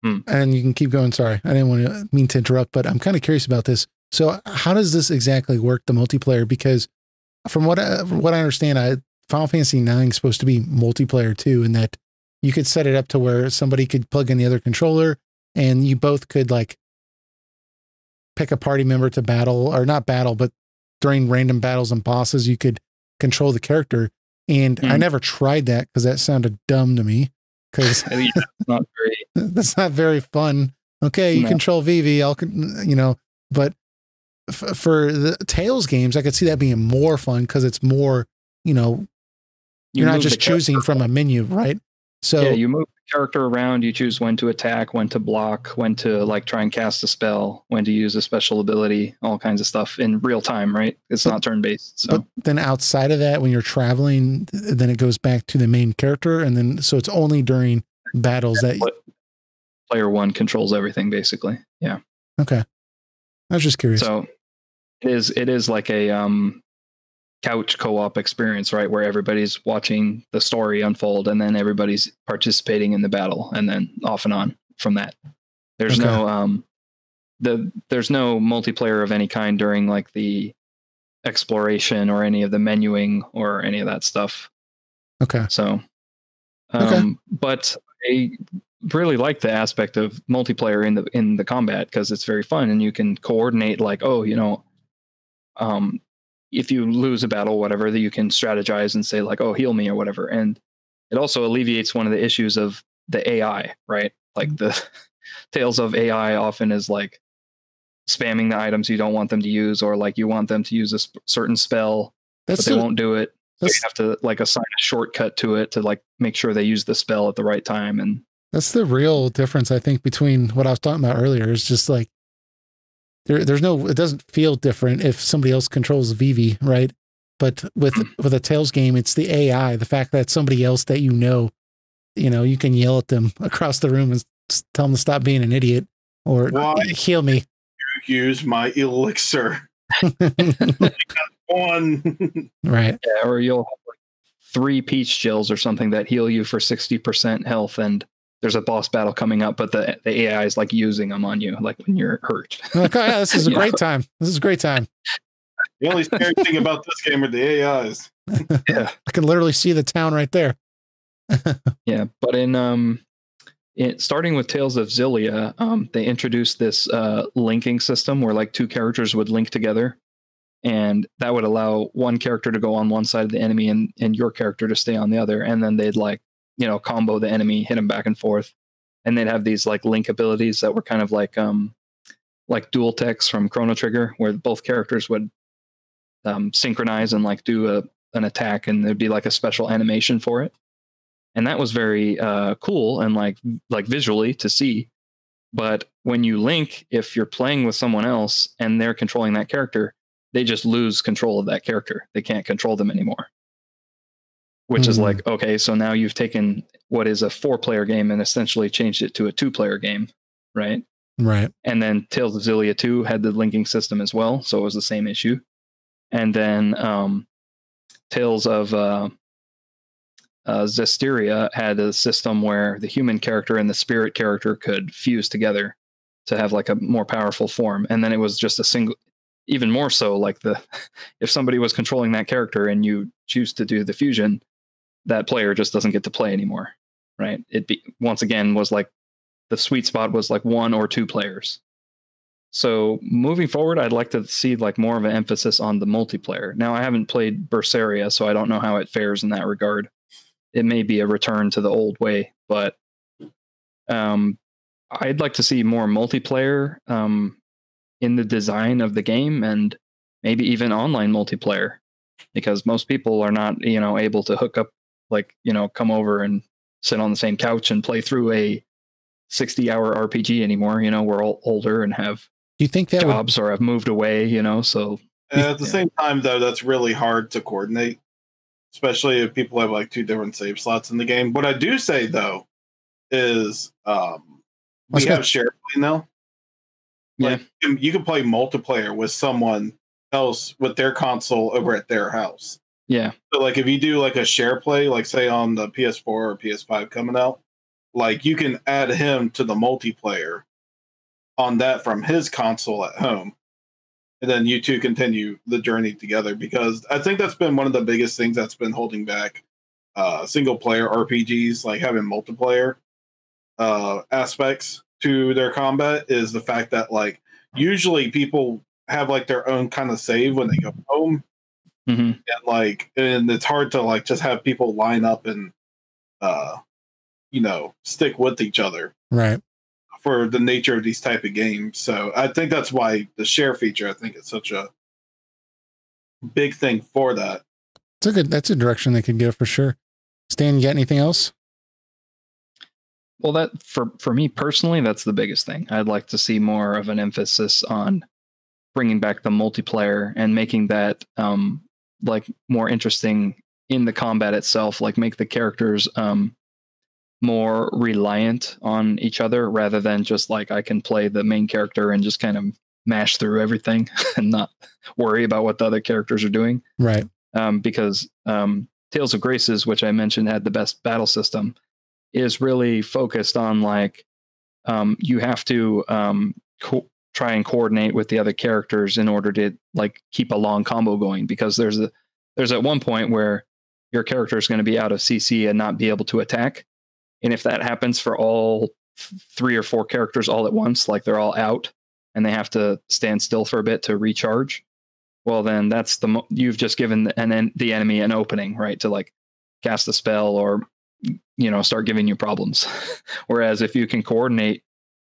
And you can keep going. Sorry, I didn't mean to interrupt, but I'm kind of curious about this. So how does this exactly work, the multiplayer? Because from what I understand, Final Fantasy IX is supposed to be multiplayer too, and that you could set it up to where somebody could plug in the other controller and you both could like pick a party member to battle, or not battle, but during random battles and bosses, you could control the character. And I never tried that because that sounded dumb to me. Because that's not very fun. Okay, you control Vivi, but for the Tales games, I could see that being more fun because it's more, you're not just choosing from a menu, right? So yeah, you move the character around, you choose when to attack, when to block, when to like try and cast a spell, when to use a special ability, all kinds of stuff in real time, right? It's not turn-based. So. But then outside of that, when you're traveling, then it goes back to the main character, and then so it's only during battles that player one controls everything, basically. Yeah. Okay. I was just curious. So it is like a couch co-op experience, right, where everybody's watching the story unfold and then everybody's participating in the battle, and then off and on from that. There's no there's no multiplayer of any kind during like the exploration or any of the menuing or any of that stuff. Okay. So but I really like the aspect of multiplayer in the combat because it's very fun and you can coordinate like, if you lose a battle, whatever, that you can strategize and say like, oh, heal me or whatever. And it also alleviates one of the issues of the AI, right? Like the Tales of AI often is like spamming the items you don't want them to use, or like you want them to use a certain spell, but they won't do it. So you have to like assign a shortcut to it to like make sure they use the spell at the right time. And that's the real difference, I think, between what I was talking about earlier. Is just like there's no, it doesn't feel different if somebody else controls Vivi, right? But with a Tales game, it's the AI, the fact that somebody else that you know, you can yell at them across the room and tell them to stop being an idiot or heal me. Use my elixir. One. Right. Yeah, or you'll have like 3 peach gels or something that heal you for 60% health, and there's a boss battle coming up, but the AI is like using them on you, like when you're hurt. Like, oh yeah, this is a great time. This is a great time. The only scary thing about this game are the AIs. Yeah, I can literally see the town right there. Yeah, but starting with Tales of Xillia, they introduced this linking system where like 2 characters would link together, and that would allow one character to go on one side of the enemy and your character to stay on the other, and then they'd like combo the enemy, hit them back and forth, and they'd have these like link abilities that were kind of like dual techs from Chrono Trigger, where both characters would synchronize and like do an attack, and there'd be like a special animation for it. And that was very cool and like visually to see. But when you link, if you're playing with someone else and they're controlling that character, they just lose control of that character. They can't control them anymore. Which is like, okay, so now you've taken what is a 4-player game and essentially changed it to a 2-player game, right? Right. And then Tales of Xillia 2 had the linking system as well, so it was the same issue. And then Tales of Zestiria had a system where the human character and the spirit character could fuse together to have like a more powerful form. And then it was just a single, even more so, like if somebody was controlling that character and you choose to do the fusion, that player just doesn't get to play anymore, right? Once again was like the sweet spot was like 1 or 2 players. So moving forward, I'd like to see like more of an emphasis on the multiplayer. Now I haven't played Berseria, so I don't know how it fares in that regard. It may be a return to the old way, but I'd like to see more multiplayer in the design of the game, and maybe even online multiplayer, because most people are not, able to hook up, like, come over and sit on the same couch and play through a 60-hour RPG anymore. We're all older and have jobs or have moved away, so. At the same time, though, that's really hard to coordinate, especially if people have like 2 different save slots in the game. What I do say, though, is we have share play now. Yeah. Like, you can play multiplayer with someone else with their console over at their house. Yeah. So like if you do like a share play, like say on the PS4 or PS5 coming out, like you can add him to the multiplayer on that from his console at home. And then you two continue the journey together, because I think that's been one of the biggest things that's been holding back single player RPGs, like having multiplayer aspects to their combat, is the fact that like usually people have like their own kind of save when they go home. Mm-hmm. And it's hard to like just have people line up and stick with each other, right, for the nature of these type of games. So I think that's why the share feature, I think, is such a big thing for that. That's a direction they could go for sure. Stan, you got anything else? Well, that for me personally, that's the biggest thing. I'd like to see more of an emphasis on bringing back the multiplayer and making that like more interesting in the combat itself, like make the characters more reliant on each other, rather than just like I can play the main character and just kind of mash through everything and not worry about what the other characters are doing. Right. Because Tales of Graces, which I mentioned had the best battle system, is really focused on like you have to try and coordinate with the other characters in order to like keep a long combo going, because there's at one point where your character is going to be out of CC and not be able to attack. And if that happens for all 3 or 4 characters all at once, like they're all out and they have to stand still for a bit to recharge, well, then that's you've just given the enemy an opening, right, to like cast a spell or, you know, start giving you problems. Whereas if you can coordinate,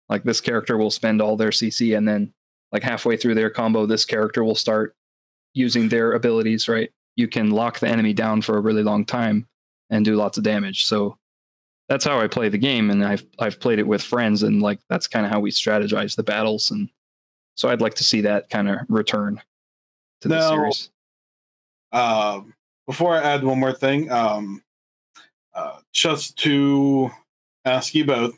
like this character will spend all their CC, and then like halfway through their combo, this character will start using their abilities, right? You can lock the enemy down for a really long time and do lots of damage. So that's how I play the game, and I've played it with friends, and like that's kind of how we strategize the battles. And so I'd like to see that kind of return to the series. Before I add one more thing, just to ask you both,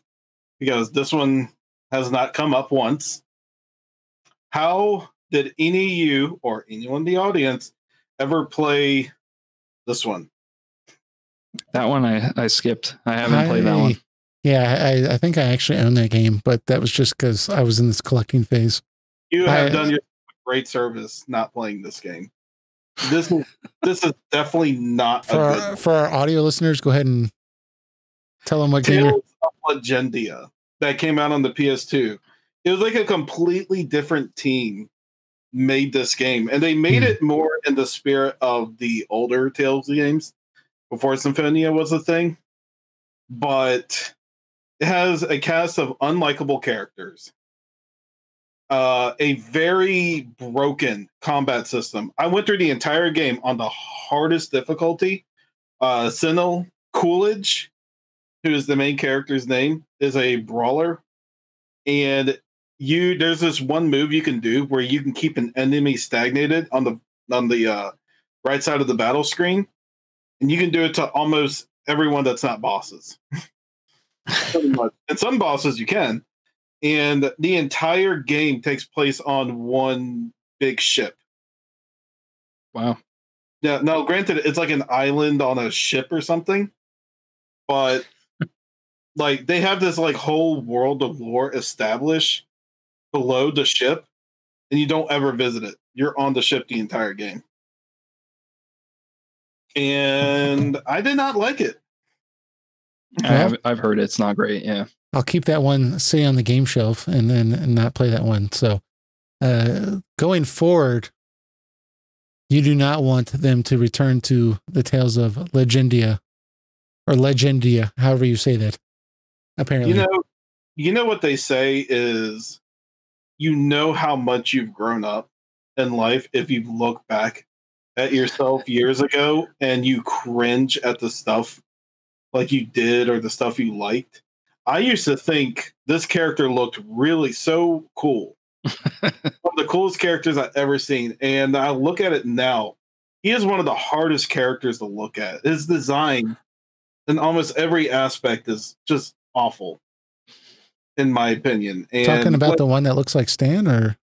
because this one has not come up once. How did any of you or anyone in the audience ever play this one? That one I skipped. I haven't played that one. Yeah, I think I actually own that game, but that was just because I was in this collecting phase. You have done your great service not playing this game. This is definitely not for our audio listeners. Go ahead and tell them what game. Tales of Legendia that came out on the PS2. It was like a completely different team made this game, and they made it more in the spirit of the older Tales games before Symphonia was a thing. But it has a cast of unlikable characters, a very broken combat system. I went through the entire game on the hardest difficulty. Sinel Coolidge, who is the main character's name, is a brawler, and there's this one move you can do where you can keep an enemy stagnated on the right side of the battle screen, and you can do it to almost everyone that's not bosses. And some bosses you can, and the entire game takes place on one big ship. Wow. Yeah, now granted, it's like an island on a ship or something, but like they have this like whole world of lore established below the ship, and you don't ever visit it. You're on the ship the entire game. And I did not like it. I've heard it's not great. Yeah. I'll keep that one say on the game shelf and not play that one. So going forward, you do not want them to return to the Tales of Legendia or Legendia, however you say that. Apparently, you know what they say is, you know how much you've grown up in life if you look back at yourself years ago and you cringe at the stuff like you did or the stuff you liked. I used to think this character looked really so cool. One of the coolest characters I've ever seen. And I look at it now. He is one of the hardest characters to look at. His design in almost every aspect is just awful, in my opinion. And talking about the one that looks like Stan, or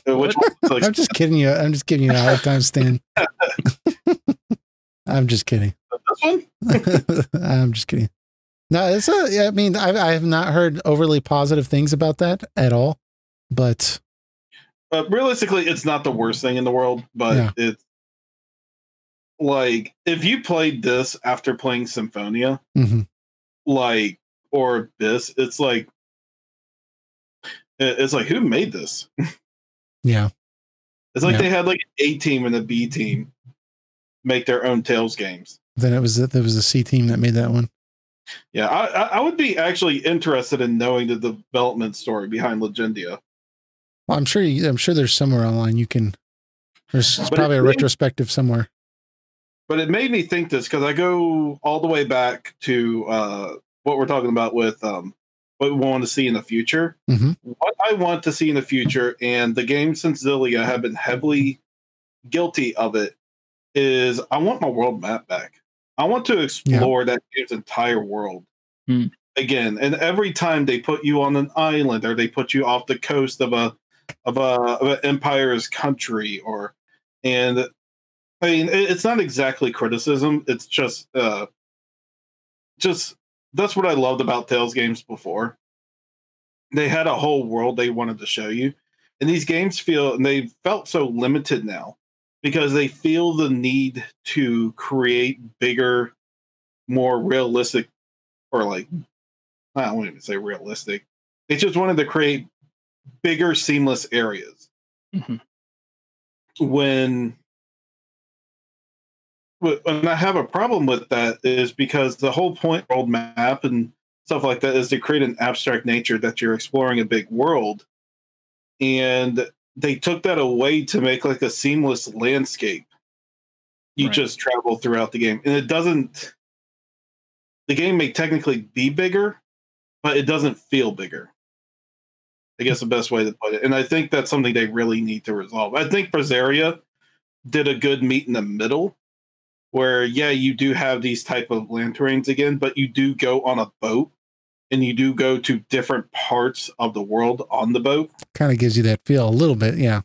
which one looks like I'm just kidding you. I'm just giving you a hard time, Stan. I'm just kidding. This one? I'm just kidding. No, I mean, I have not heard overly positive things about that at all, but realistically, it's not the worst thing in the world, but it's like, if you played this after playing Symphonia, like, or Abyss, it's like, who made this? Yeah. It's like they had like an A team and a B team make their own Tales games. Then there was a C team that made that one. Yeah, I would be actually interested in knowing the development story behind Legendia. Well, I'm sure there's somewhere online you can. There's probably a retrospective somewhere. But it made me think this, because I go all the way back to what we're talking about with what we want to see in the future. What I want to see in the future, and the games since Zillia have been heavily guilty of it, is I want my world map back. I want to explore that game's entire world again. And every time they put you on an island, or they put you off the coast of an empire's country, and I mean, it's not exactly criticism. It's just that's what I loved about Tales games before. They had a whole world they wanted to show you, and these games they felt so limited now, because they feel the need to create bigger, more realistic, or like, I don't even say realistic. They just wanted to create bigger, seamless areas. Mm-hmm. When I have a problem with that is because the whole point world map and stuff like that is to create an abstract nature that you're exploring a big world. And they took that away to make like a seamless landscape. You just travel throughout the game. And it doesn't, the game may technically be bigger, but it doesn't feel bigger. I guess the best way to put it. And I think that's something they really need to resolve. I think Berseria did a good meet in the middle where, yeah, you do have these type of land terrains again, but you do go on a boat and you do go to different parts of the world on the boat. Kind of gives you that feel a little bit. Yeah.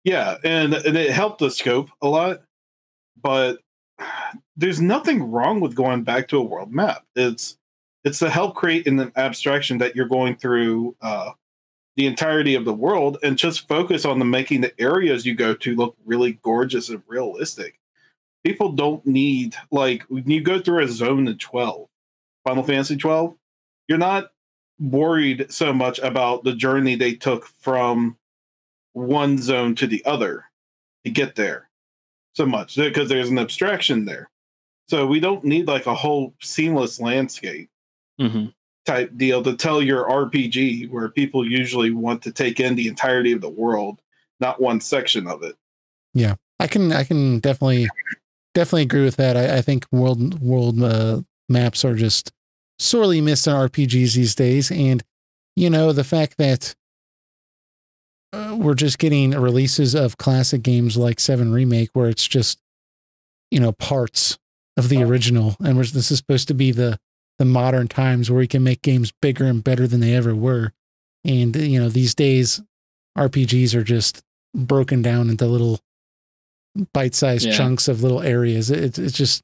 Yeah. And it helped the scope a lot, but there's nothing wrong with going back to a world map. It's to help create an abstraction that you're going through the entirety of the world and just focus on making the areas you go to look really gorgeous and realistic. People don't need, like, when you go through a zone in 12, Final Fantasy 12, you're not worried so much about the journey they took from one zone to the other to get there so much because there's an abstraction there. So we don't need like a whole seamless landscape type deal to tell your RPG where people usually want to take in the entirety of the world, not one section of it. Yeah, I can definitely agree with that. I think world maps are just sorely missed in RPGs these days. And, you know, the fact that we're just getting releases of classic games like 7 Remake, where it's just, you know, parts of the original. And this is supposed to be the modern times where we can make games bigger and better than they ever were. And, you know, these days RPGs are just broken down into little bite-sized chunks of little areas. It's just,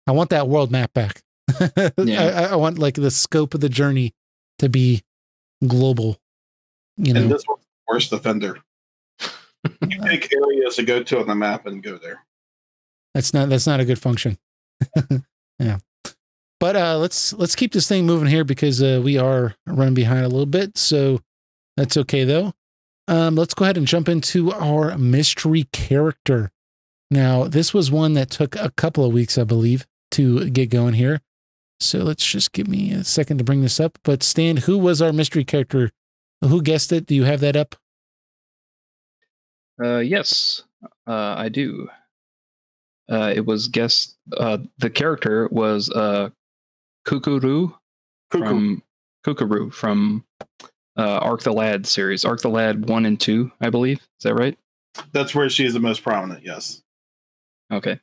I want that world map back. I want like the scope of the journey to be global, you know. And this one's the worst offender. You pick areas to go to on the map and go there. That's not a good function. Yeah. But let's keep this thing moving here because we are running behind a little bit. So that's okay though. Let's go ahead and jump into our mystery character. Now, this was one that took a couple of weeks, I believe, to get going here. So let's just give me a second to bring this up. But Stan, who was our mystery character? Who guessed it? Do you have that up? Yes, I do. It was guessed. The character was Kukuru from Arc the Lad series. Arc the Lad 1 and 2, I believe. Is that right? That's where she is the most prominent, yes. Okay.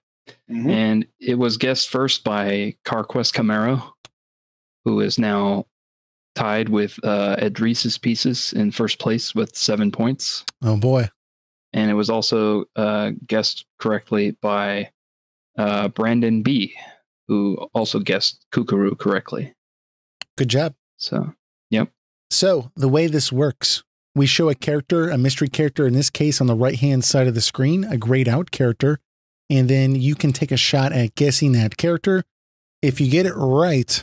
And it was guessed first by CarQuest Camaro, who is now tied with Edris's Pieces in first place with 7 points. Oh, boy. And it was also guessed correctly by Brandon B., who also guessed Kukuru correctly. Good job. So, yep. So the way this works, we show a character, a mystery character, in this case on the right-hand side of the screen, a grayed out character, and then you can take a shot at guessing that character. If you get it right,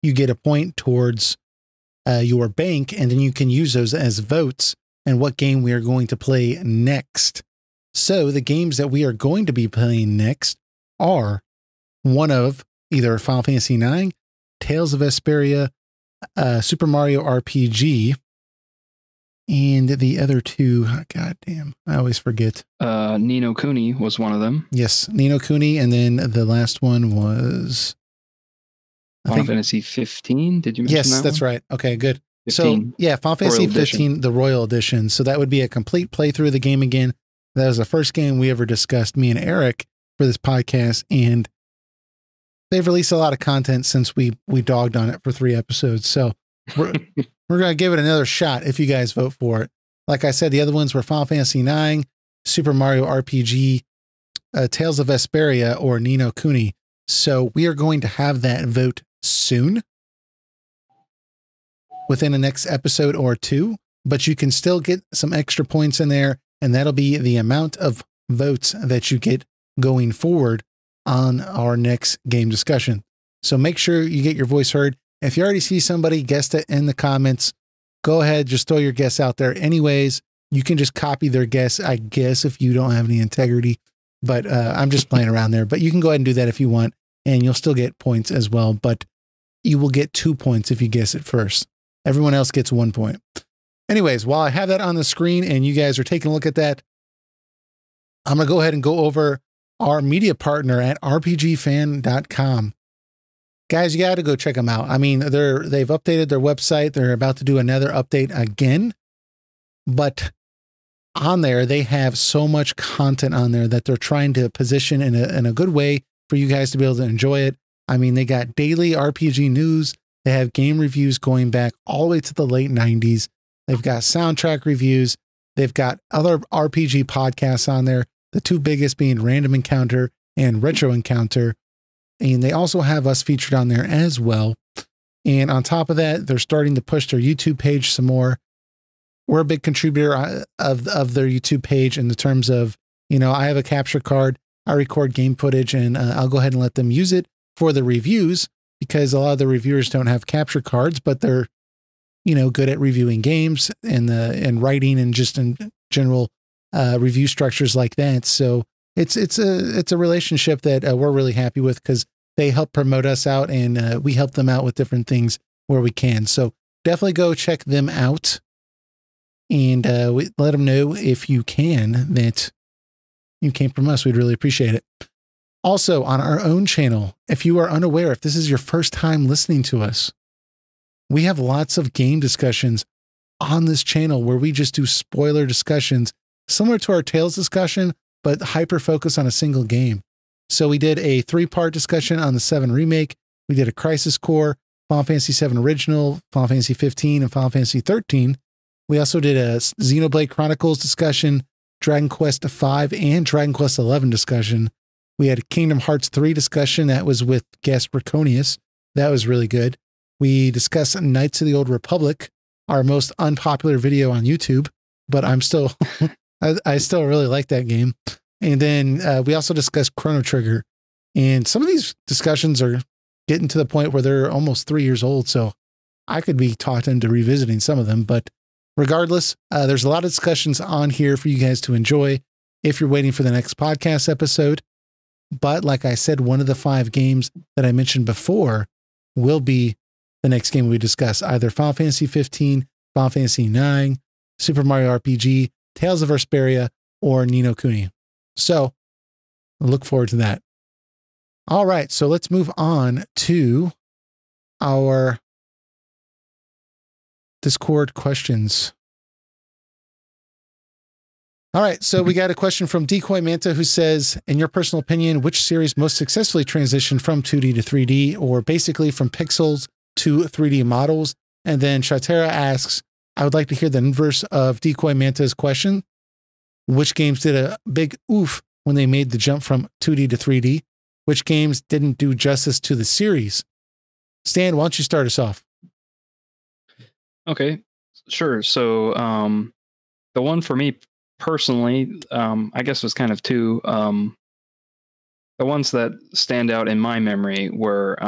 you get a point towards your bank, and then you can use those as votes and what game we are going to play next. So the games that we are going to be playing next are one of either Final Fantasy IX, Tales of Vesperia, Super Mario RPG, and the other two, god damn, I always forget. Ni no Kuni was one of them. Yes, Ni no Kuni, and then the last one was Final Fantasy 15. Did you mention that? Yes, that's right. Okay, good. 15. So yeah, Final Fantasy 15, the Royal Edition. So that would be a complete playthrough of the game again. That was the first game we ever discussed, me and Eric, for this podcast, and they've released a lot of content since we dogged on it for 3 episodes. So we're going to give it another shot if you guys vote for it. Like I said, the other ones were Final Fantasy IX, Super Mario RPG, Tales of Vesperia, or Ni no Kuni. So we are going to have that vote soon, within the next episode or 2, but you can still get some extra points in there, and that'll be the amount of votes that you get going forward on our next game discussion. So make sure you get your voice heard. If you already see somebody guessed it in the comments, go ahead, just throw your guess out there anyways. You can just copy their guess, I guess, if you don't have any integrity. But I'm just playing around there. But you can go ahead and do that if you want, and you'll still get points as well. But you will get 2 points if you guess it first. Everyone else gets 1 point. Anyways, while I have that on the screen and you guys are taking a look at that, I'm going to go ahead and go over our media partner at rpgfan.com. Guys, you got to go check them out. I mean, they've updated their website. They're about to do another update again. But on there, they have so much content on there that they're trying to position in a good way for you guys to be able to enjoy it. I mean, they got daily RPG news. They have game reviews going back all the way to the late 90s. They've got soundtrack reviews. They've got other RPG podcasts on there, the 2 biggest being Random Encounter and Retro Encounter. And they also have us featured on there as well. And on top of that, they're starting to push their YouTube page some more. We're a big contributor of their YouTube page in the terms of, I have a capture card, I record game footage, and I'll go ahead and let them use it for the reviews, because a lot of the reviewers don't have capture cards, but they're, good at reviewing games and writing and just in general review structures like that. So it's a relationship that we're really happy with, because they help promote us out and we help them out with different things where we can. So definitely go check them out. And let them know if you can that you came from us. We'd really appreciate it. Also, on our own channel, if you are unaware, if this is your first time listening to us, we have lots of game discussions on this channel where we just do spoiler discussions, similar to our Tales discussion, but hyper focus on a single game. So we did a 3-part discussion on the 7 remake. We did a Crisis Core, Final Fantasy 7 original, Final Fantasy 15, and Final Fantasy 13. We also did a Xenoblade Chronicles discussion, Dragon Quest V, and Dragon Quest XI discussion. We had a Kingdom Hearts 3 discussion that was with guest Braconius. That was really good. We discussed Knights of the Old Republic, our most unpopular video on YouTube, but I'm still, I still really like that game. And then we also discussed Chrono Trigger. And some of these discussions are getting to the point where they're almost 3 years old, so I could be talked into revisiting some of them, but regardless, there's a lot of discussions on here for you guys to enjoy if you're waiting for the next podcast episode. But like I said, one of the 5 games that I mentioned before will be the next game we discuss, either Final Fantasy 15, Final Fantasy 9, Super Mario RPG, Tales of Vesperia, or Ni no Kuni. So look forward to that. All right, so let's move on to our Discord questions. All right, so we got a question from Decoy Manta who says, in your personal opinion, which series most successfully transitioned from 2D to 3D, or basically from pixels to 3D models? And then Shatera asks, I would like to hear the inverse of Decoy Manta's question. Which games did a big oof when they made the jump from 2D to 3D? Which games didn't do justice to the series? Stan, why don't you start us off? Okay, sure. So the one for me personally, I guess was kind of 2. The ones that stand out in my memory were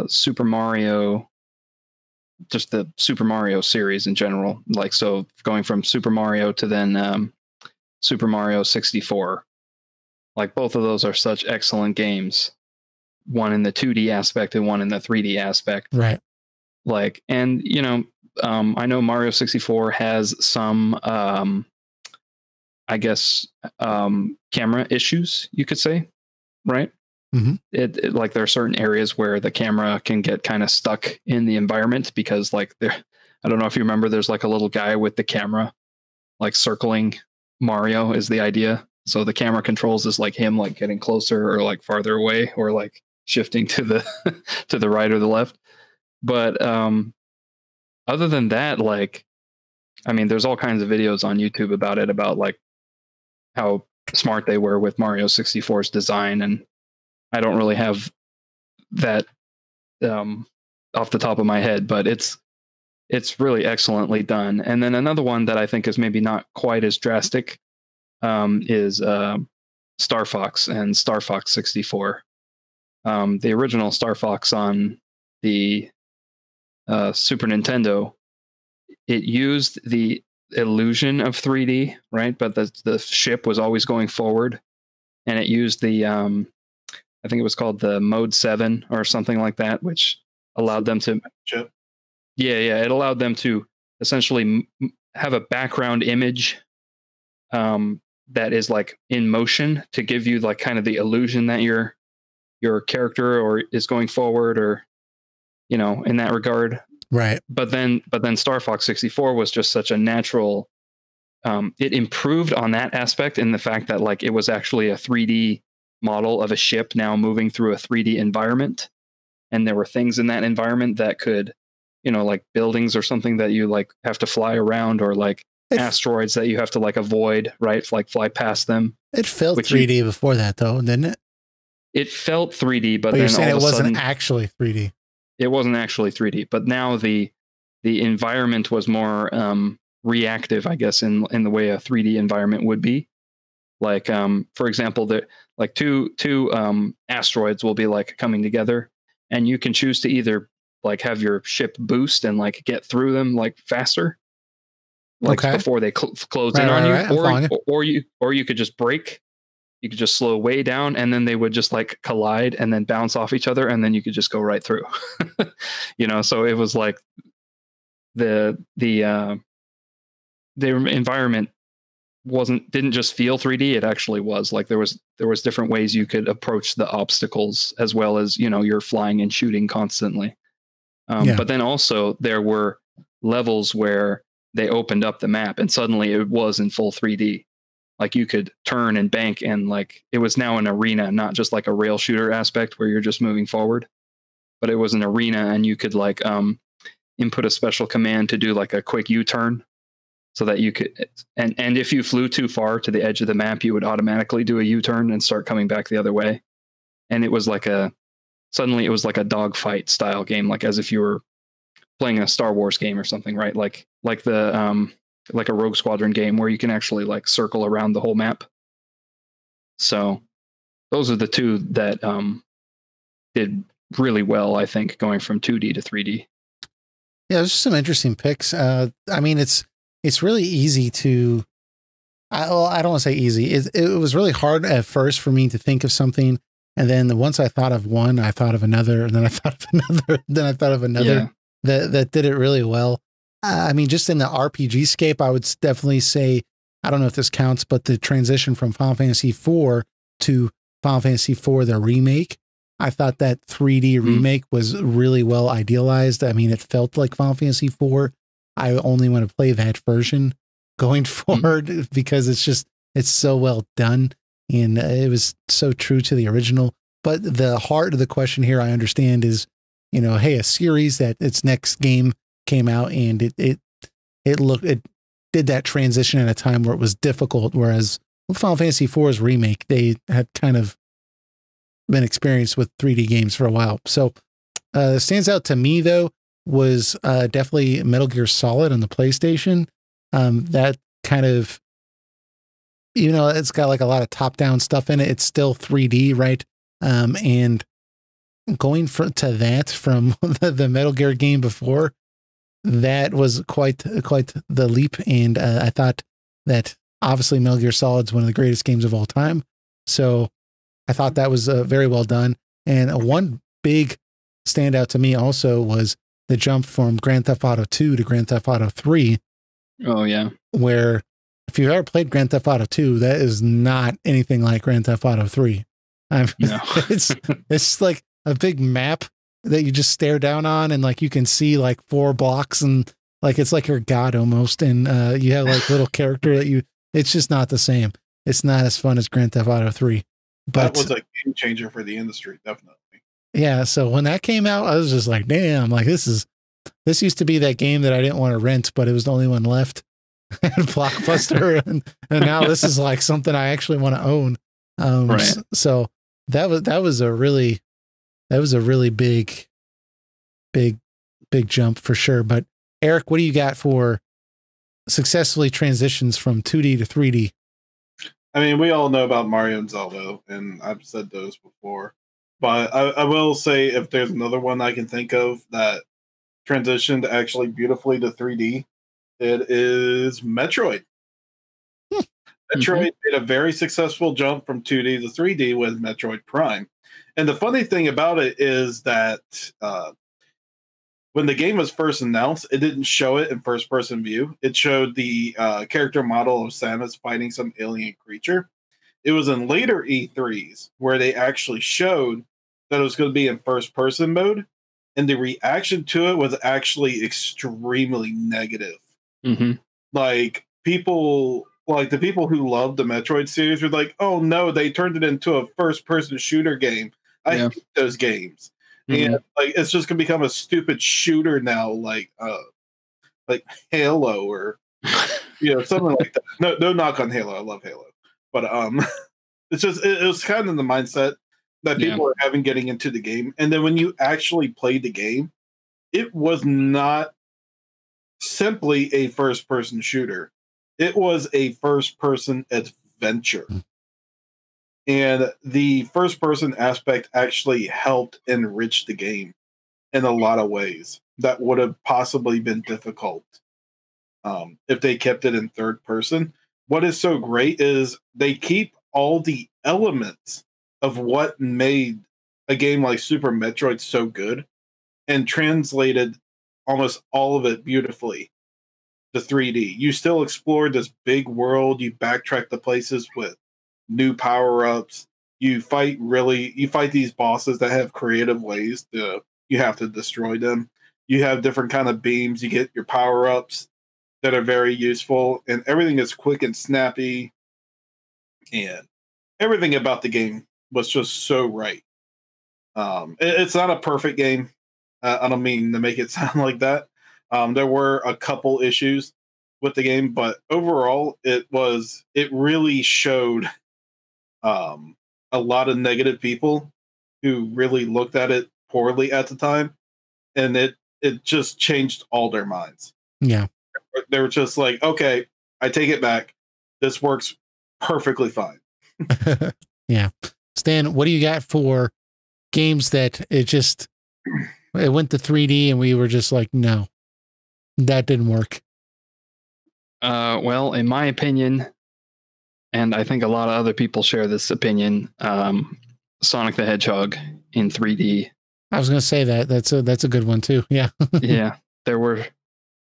Super Mario, just the Super Mario series in general. Like, so going from Super Mario to then Super Mario 64. Like, both of those are such excellent games. One in the 2D aspect and one in the 3D aspect. Right. Like, and I know Mario 64 has some, I guess, camera issues, you could say, right? Mm-hmm. It like there are certain areas where the camera can get kind of stuck in the environment because, like, I don't know if you remember, there's like a little guy with the camera, like circling Mario is the idea. So the camera controls is like him, like getting closer or like farther away or like shifting to the to the right or the left. But other than that, like, I mean, there's all kinds of videos on YouTube about it, about like how smart they were with Mario 64's design. And I don't really have that off the top of my head, but it's really excellently done. And then another one that I think is maybe not quite as drastic is Star Fox and Star Fox 64. The original Star Fox on the Super Nintendo, it used the illusion of 3D, right? But the ship was always going forward, and it used the I think it was called the Mode 7 or something like that, which allowed them to it allowed them to essentially have a background image that is like in motion to give you like kind of the illusion that your character or is going forward, or in that regard. Right. But then Star Fox 64 was just such a natural, it improved on that aspect in the fact that like it was actually a 3D model of a ship now moving through a 3D environment, and there were things in that environment that could, like buildings or something that you like have to fly around, or like asteroids that you have to like avoid, right? Like fly past them. It felt 3D before that though, didn't it? It felt 3D, but then you're saying all it of a wasn't sudden, actually 3D. It wasn't actually 3D, but now the environment was more reactive, I guess, in the way a 3D environment would be. Like, for example, like two asteroids will be like coming together, and you can choose to either like have your ship boost and like get through them like faster, like before they close in on you, or you could just brake. You could just slow way down, and then they would just like collide and then bounce off each other, and then you could just go right through. So it was like the environment didn't just feel 3D. It actually was like there was different ways you could approach the obstacles, as well as you're flying and shooting constantly. But then also there were levels where they opened up the map, and suddenly it was in full 3D. Like you could turn and bank, and like it was now an arena, not just like a rail shooter aspect where you're just moving forward, but it was an arena, and you could like input a special command to do like a quick U-turn, so that you could, and if you flew too far to the edge of the map, you would automatically do a U-turn and start coming back the other way. And it was like suddenly it was like a dogfight style game, like as if you were playing a Star Wars game or something, right? Like a Rogue Squadron game where you can actually like circle around the whole map. So those are the two that did really well, I think, going from 2D to 3D. Yeah, there's just some interesting picks. I mean, it's really easy to, I don't want to say easy. It was really hard at first for me to think of something. And then once I thought of one, I thought of another, and then I thought of another, then I thought of another that did it really well. I mean, just in the RPG scape, I would definitely say, I don't know if this counts, but the transition from Final Fantasy IV to Final Fantasy IV, the remake, I thought that 3D remake was really well idealized. I mean, it felt like Final Fantasy IV. I only want to play that version going forward because it's so well done, and it was so true to the original. But the heart of the question here, I understand, is, hey, a series that its next game came out, and it did that transition at a time where it was difficult, whereas with Final Fantasy IV's remake, they had kind of been experienced with 3D games for a while. So stands out to me though was definitely Metal Gear Solid on the PlayStation. That kind of, it's got like a lot of top-down stuff in it. It's still 3D, right? And going to that from the Metal Gear game before, that was quite the leap. And I thought that obviously Metal Gear Solid is one of the greatest games of all time. So I thought that was very well done. And one big standout to me also was the jump from Grand Theft Auto 2 to Grand Theft Auto 3. Oh, yeah. Where if you've ever played Grand Theft Auto 2, that is not anything like Grand Theft Auto 3. No. It's like a big map that you just stare down on, and like you can see like 4 blocks, and like it's like you're God almost, and you have like little character that it's just not the same. It's not as fun as Grand Theft Auto 3. But that was a game changer for the industry, definitely. Yeah, so when that came out, I was just like, damn, like this used to be that game that I didn't want to rent, but it was the only one left at Blockbuster, and now this is like something I actually want to own. Right. So that was a really big jump for sure. But Eric, what do you got for successfully transitions from 2D to 3D? I mean, we all know about Mario and Zelda, and I've said those before. But I will say, if there's another one I can think of that transitioned actually beautifully to 3D, It is Metroid. Metroid made a very successful jump from 2D to 3D with Metroid Prime. And the funny thing about it is that when the game was first announced, it didn't show it in first-person view. It showed the character model of Samus fighting some alien creature. It was in later E3s where they actually showed that it was going to be in first-person mode, and the reaction to it was actually extremely negative. Like, people... Like, the people who love the Metroid series were like, oh no, they turned it into a first-person shooter game. I hate those games. And like, it's just gonna become a stupid shooter now, like Halo or something like that. No knock on Halo. I love Halo. But it's just it was kind of the mindset that people were having getting into the game. And then when you actually played the game, it was not simply a first-person shooter. It was a first-person adventure. And the first-person aspect actually helped enrich the game in a lot of ways that would have possibly been difficult if they kept it in third person. What is so great is they keep all the elements of what made a game like Super Metroid so good and translated almost all of it beautifully to 3D. You still explore this big world. You backtrack the places with new power-ups. You fight these bosses that have creative ways you have to destroy them. You have different kind of beams. You get your power-ups that are very useful, and everything is quick and snappy. And everything about the game was just so right. It's not a perfect game. I don't mean to make it sound like that. There were a couple issues with the game, but overall, it really showed a lot of negative people who really looked at it poorly at the time, and it just changed all their minds. Yeah. They were just like, okay, I take it back. This works perfectly fine. Yeah. Stan, what do you got for games that it went to 3D and we were just like, no, that didn't work? Well, in my opinion, and I think a lot of other people share this opinion, Sonic the Hedgehog in 3D. I was going to say that. That's a good one too. Yeah. Yeah.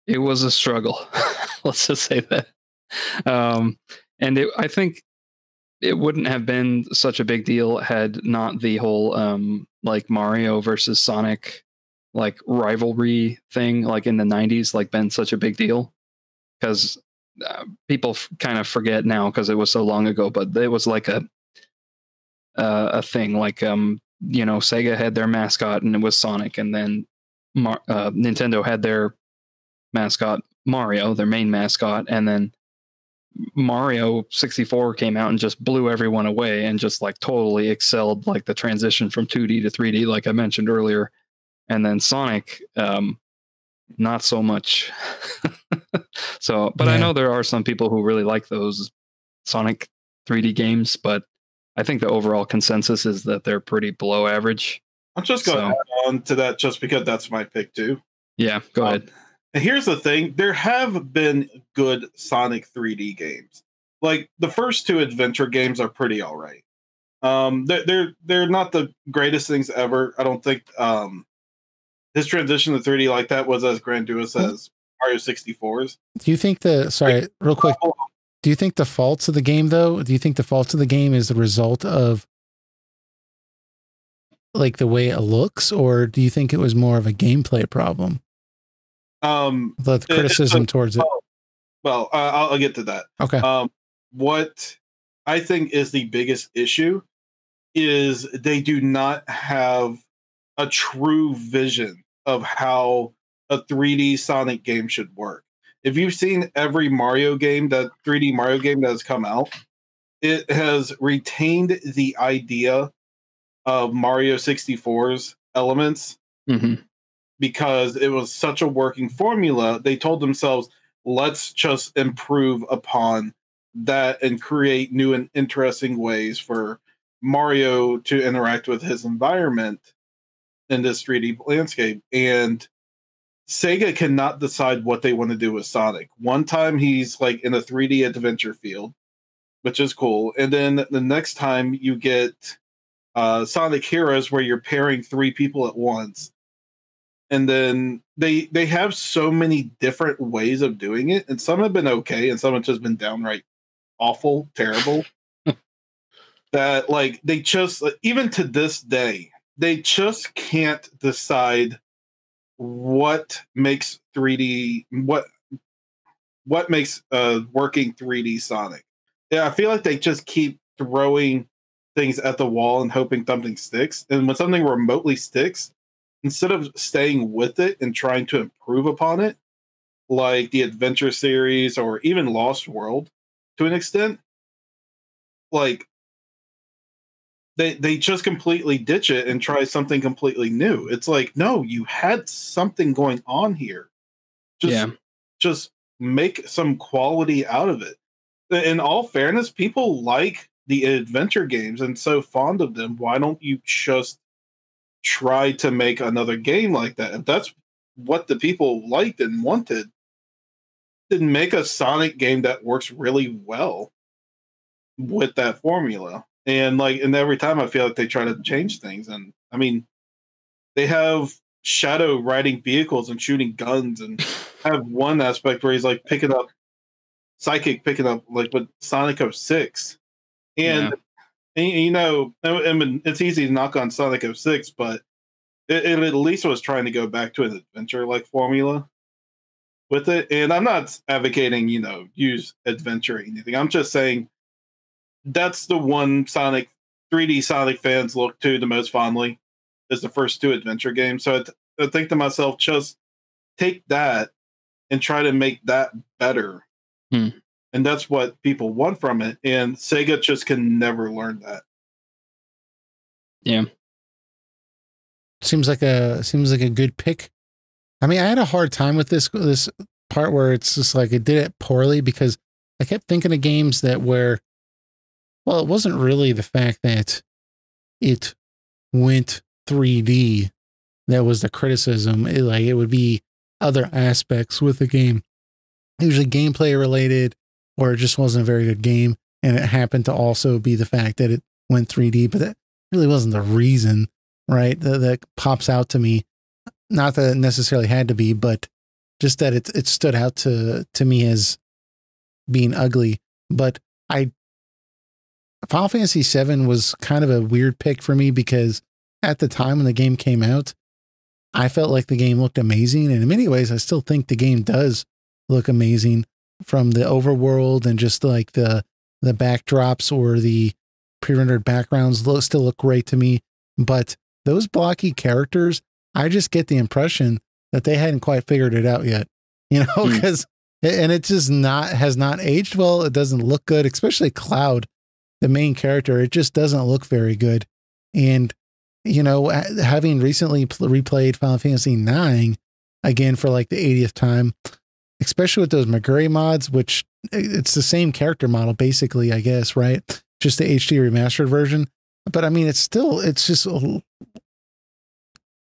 It was a struggle. Let's just say that. And I think it wouldn't have been such a big deal had not the whole like Mario versus Sonic like rivalry thing like in the 90s like been such a big deal, because people kind of forget now because it was so long ago, but it was like a thing. Like Sega had their mascot and it was Sonic, and then Nintendo had their mascot Mario, their main mascot, and then Mario 64 came out and just blew everyone away and just like totally excelled like the transition from 2D to 3D, like I mentioned earlier. And then Sonic, not so much. So, but yeah. I know there are some people who really like those Sonic 3D games, but I think the overall consensus is that they're pretty below average. I'm just going to add on to that just because that's my pick too. Yeah, go ahead. And here's the thing. There have been good Sonic 3D games. Like the first two adventure games are pretty all right. They're not the greatest things ever. I don't think his transition to 3D like that was as grandiose as Mario 64's. Do you think real quick, do you think the faults of the game though, do you think the faults of the game is the result of like the way it looks, or do you think it was more of a gameplay problem? The criticism towards it. Well, I'll get to that. Okay. What I think is the biggest issue is they do not have a true vision of how a 3D Sonic game should work. If you've seen every Mario game, that 3D Mario game that has come out, it has retained the idea of Mario 64's elements. Mm-hmm. Because it was such a working formula, they told themselves, let's just improve upon that and create new and interesting ways for Mario to interact with his environment in this 3D landscape. And Sega cannot decide what they want to do with Sonic. One time he's like in a 3D adventure field, which is cool. And then the next time you get Sonic Heroes where you're pairing 3 people at once. And then they have so many different ways of doing it, and some have been okay, and some have just been downright awful, terrible. That like they just, even to this day, they just can't decide what makes 3D what makes working 3D Sonic. Yeah, I feel like they just keep throwing things at the wall and hoping something sticks. And when something remotely sticks, instead of staying with it and trying to improve upon it, like the Adventure series or even Lost World to an extent, like they just completely ditch it and try something completely new. It's like, no, you had something going on here. Just make some quality out of it. In all fairness, people like the adventure games and so fond of them. Why don't you just try to make another game like that? If that's what the people liked and wanted, then make a Sonic game that works really well with that formula. And every time I feel like they try to change things. And I mean, they have Shadow riding vehicles and shooting guns, and have one aspect where he's like picking up like with Sonic 06. And you know, I mean, it's easy to knock on Sonic 06, but it at least was trying to go back to an adventure-like formula with it. And I'm not advocating, you know, use adventure or anything. I'm just saying that's the one Sonic 3D Sonic fans look to the most fondly, is the first 2 adventure games. So I think to myself, just take that and try to make that better. And that's what people want from it. And Sega just can never learn that. Yeah. Seems like a good pick. I mean, I had a hard time with this part where it's just like it did it poorly, because I kept thinking of games that were, well, it wasn't really the fact that it went 3D that was the criticism. It would be other aspects with the game, usually gameplay related, or it just wasn't a very good game. And it happened to also be the fact that it went 3D, but that really wasn't the reason, right? That pops out to me. Not that it necessarily had to be, but just that it stood out to me as being ugly. But Final Fantasy VII was kind of a weird pick for me, because at the time when the game came out, I felt like the game looked amazing. And in many ways, I still think the game does look amazing, from the overworld and just like the backdrops or the pre-rendered backgrounds still look great to me. But those blocky characters, I just get the impression that they hadn't quite figured it out yet, you know, because, and it just has not aged well. It doesn't look good, especially Cloud, the main character. It just doesn't look very good. And, you know, having recently replayed Final Fantasy IX again for like the 80th time, especially with those McGurry mods, which it's the same character model, basically, I guess, right? Just the HD remastered version. But I mean, it's just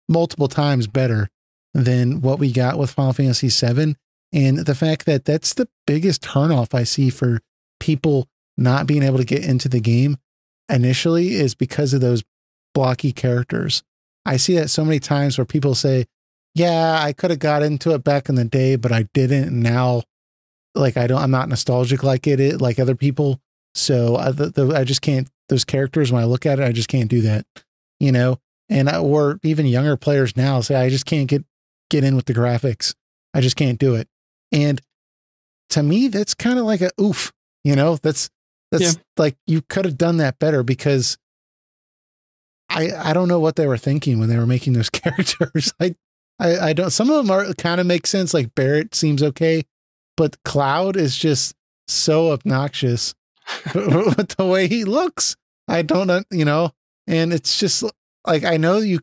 multiple times better than what we got with Final Fantasy VII. And the fact that that's the biggest turnoff I see for people not being able to get into the game initially is because of those blocky characters. I see that so many times where people say, yeah, I could have got into it back in the day, but I didn't. And now, like, I'm not nostalgic like like other people. So I just can't, those characters, when I look at it, I just can't do that, you know? And or even younger players now say, I just can't get in with the graphics. I just can't do it. And to me, that's kind of like a oof, you know, that's like, you could have done that better, because I don't know what they were thinking when they were making those characters. I don't, some of them are kind of make sense. Like Barrett seems okay, but Cloud is just so obnoxious with the way he looks. I don't, you know, and it's just like, I know you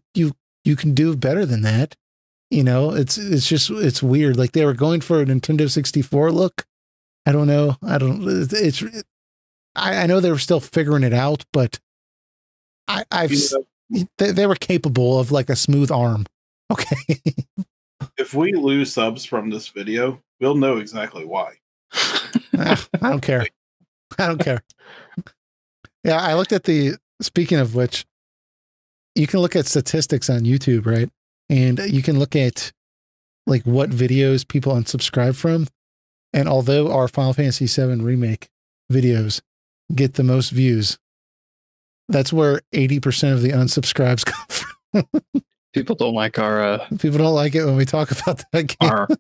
can do better than that. You know, it's weird. Like they were going for a Nintendo 64 look. I don't know. I know they were still figuring it out, but they were capable of like a smooth arm. Okay. If if we lose subs from this video, we'll know exactly why. I don't care. I don't care. Yeah, I looked at speaking of which, you can look at statistics on YouTube, right? And you can look at like what videos people unsubscribe from. And although our Final Fantasy VII Remake videos get the most views, that's where 80% of the unsubscribes come from. People don't like our people don't like it when we talk about that game.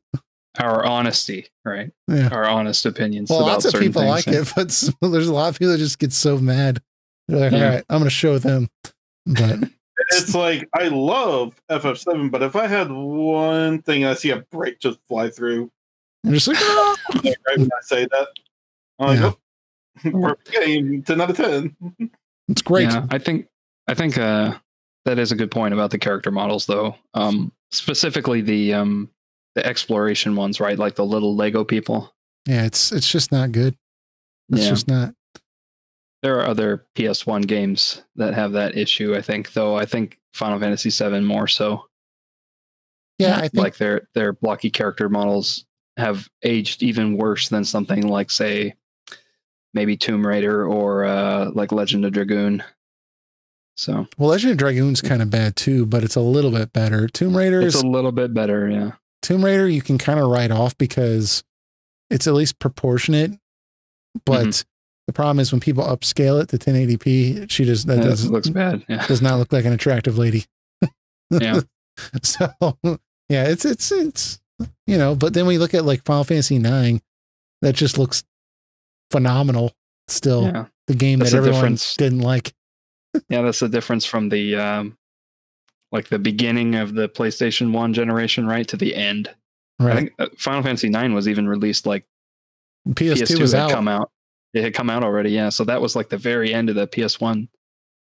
Our honesty, right? Yeah. Our honest opinions. Well, about lots of certain people things, like it, but there's a lot of people that just get so mad. They're like, all right, I'm going to show them. But it's like, I love FF7, but if I had one thing I see a break just fly through, I'm just like, oh. right when I say that, I'm like, oh, perfect game, 10 out of 10. It's great. Yeah, I think that is a good point about the character models, though. Specifically the exploration ones, right? Like the little Lego people. Yeah, it's just not good. It's just not. There are other PS1 games that have that issue, I think, though. I think Final Fantasy VII more so. Yeah, I think like their blocky character models have aged even worse than something like, say, maybe Tomb Raider or like Legend of Dragoon. So, well, Legend of Dragoon's kind of bad too, but it's a little bit better. Tomb Raider is a little bit better, yeah. Tomb Raider you can kind of write off because it's at least proportionate, but the problem is when people upscale it to 1080p, that looks bad. Yeah. Does not look like an attractive lady. Yeah. So yeah, it's you know, but then we look at like Final Fantasy IX, that just looks phenomenal. Still, the game that everyone didn't like. Yeah, that's the difference from the like the beginning of the PlayStation 1 generation, right, to the end. Right. I think Final Fantasy IX was even released like PS2 was had out. come out. It had come out already, yeah. So that was like the very end of the PS1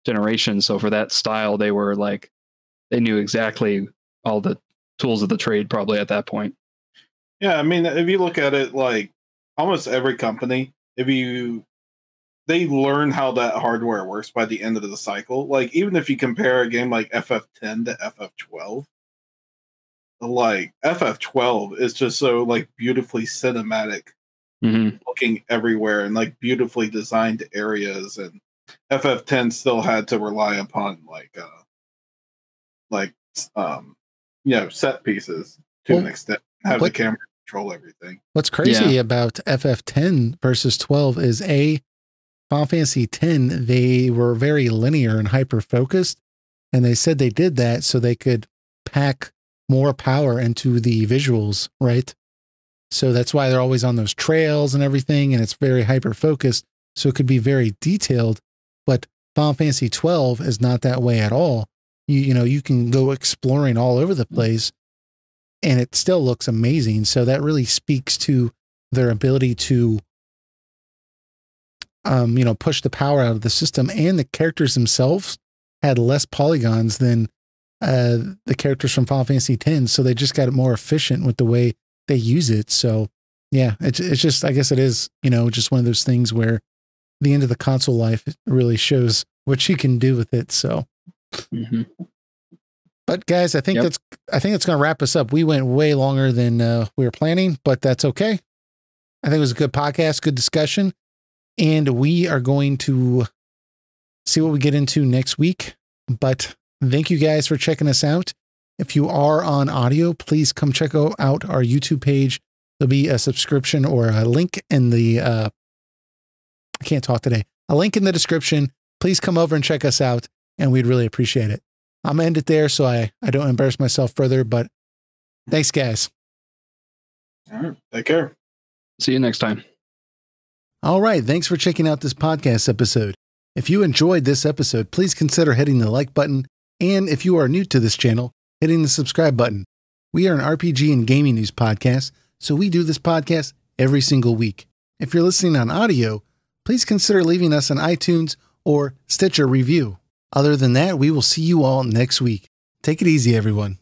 generation. So for that style, they were like, they knew exactly all the tools of the trade probably at that point. Yeah, I mean, if you look at it, like almost every company, they learn how that hardware works by the end of the cycle. Like even if you compare a game like FF10 to FF12, like FF12 is just so like beautifully cinematic. Looking everywhere and like beautifully designed areas, and FF10 still had to rely upon set pieces to an extent, have the camera control everything. What's crazy about FF10 versus 12 is Final Fantasy X, they were very linear and hyper focused, and they said they did that so they could pack more power into the visuals, right? So that's why they're always on those trails and everything, and it's very hyper-focused, so it could be very detailed. But Final Fantasy XII is not that way at all. You know, you can go exploring all over the place, and it still looks amazing. So that really speaks to their ability to, you know, push the power out of the system. And the characters themselves had less polygons than the characters from Final Fantasy X, so they just got more efficient with the way they use it. So yeah, it's just, I guess it is, you know, just one of those things where the end of the console life really shows what you can do with it. So, but guys, I think that's going to wrap us up. We went way longer than we were planning, but that's okay. I think it was a good podcast, good discussion, and we are going to see what we get into next week. But thank you guys for checking us out. If you are on audio, please come check out our YouTube page. There'll be a subscription or a link in the, I can't talk today, a link in the description. Please come over and check us out, and we'd really appreciate it. I'm going to end it there so I don't embarrass myself further, but thanks, guys. All right. Take care. See you next time. All right. Thanks for checking out this podcast episode. If you enjoyed this episode, please consider hitting the like button. And if you are new to this channel, hitting the subscribe button. We are an RPG and gaming news podcast, so we do this podcast every single week. If you're listening on audio, please consider leaving us an iTunes or Stitcher review. Other than that, we will see you all next week. Take it easy, everyone.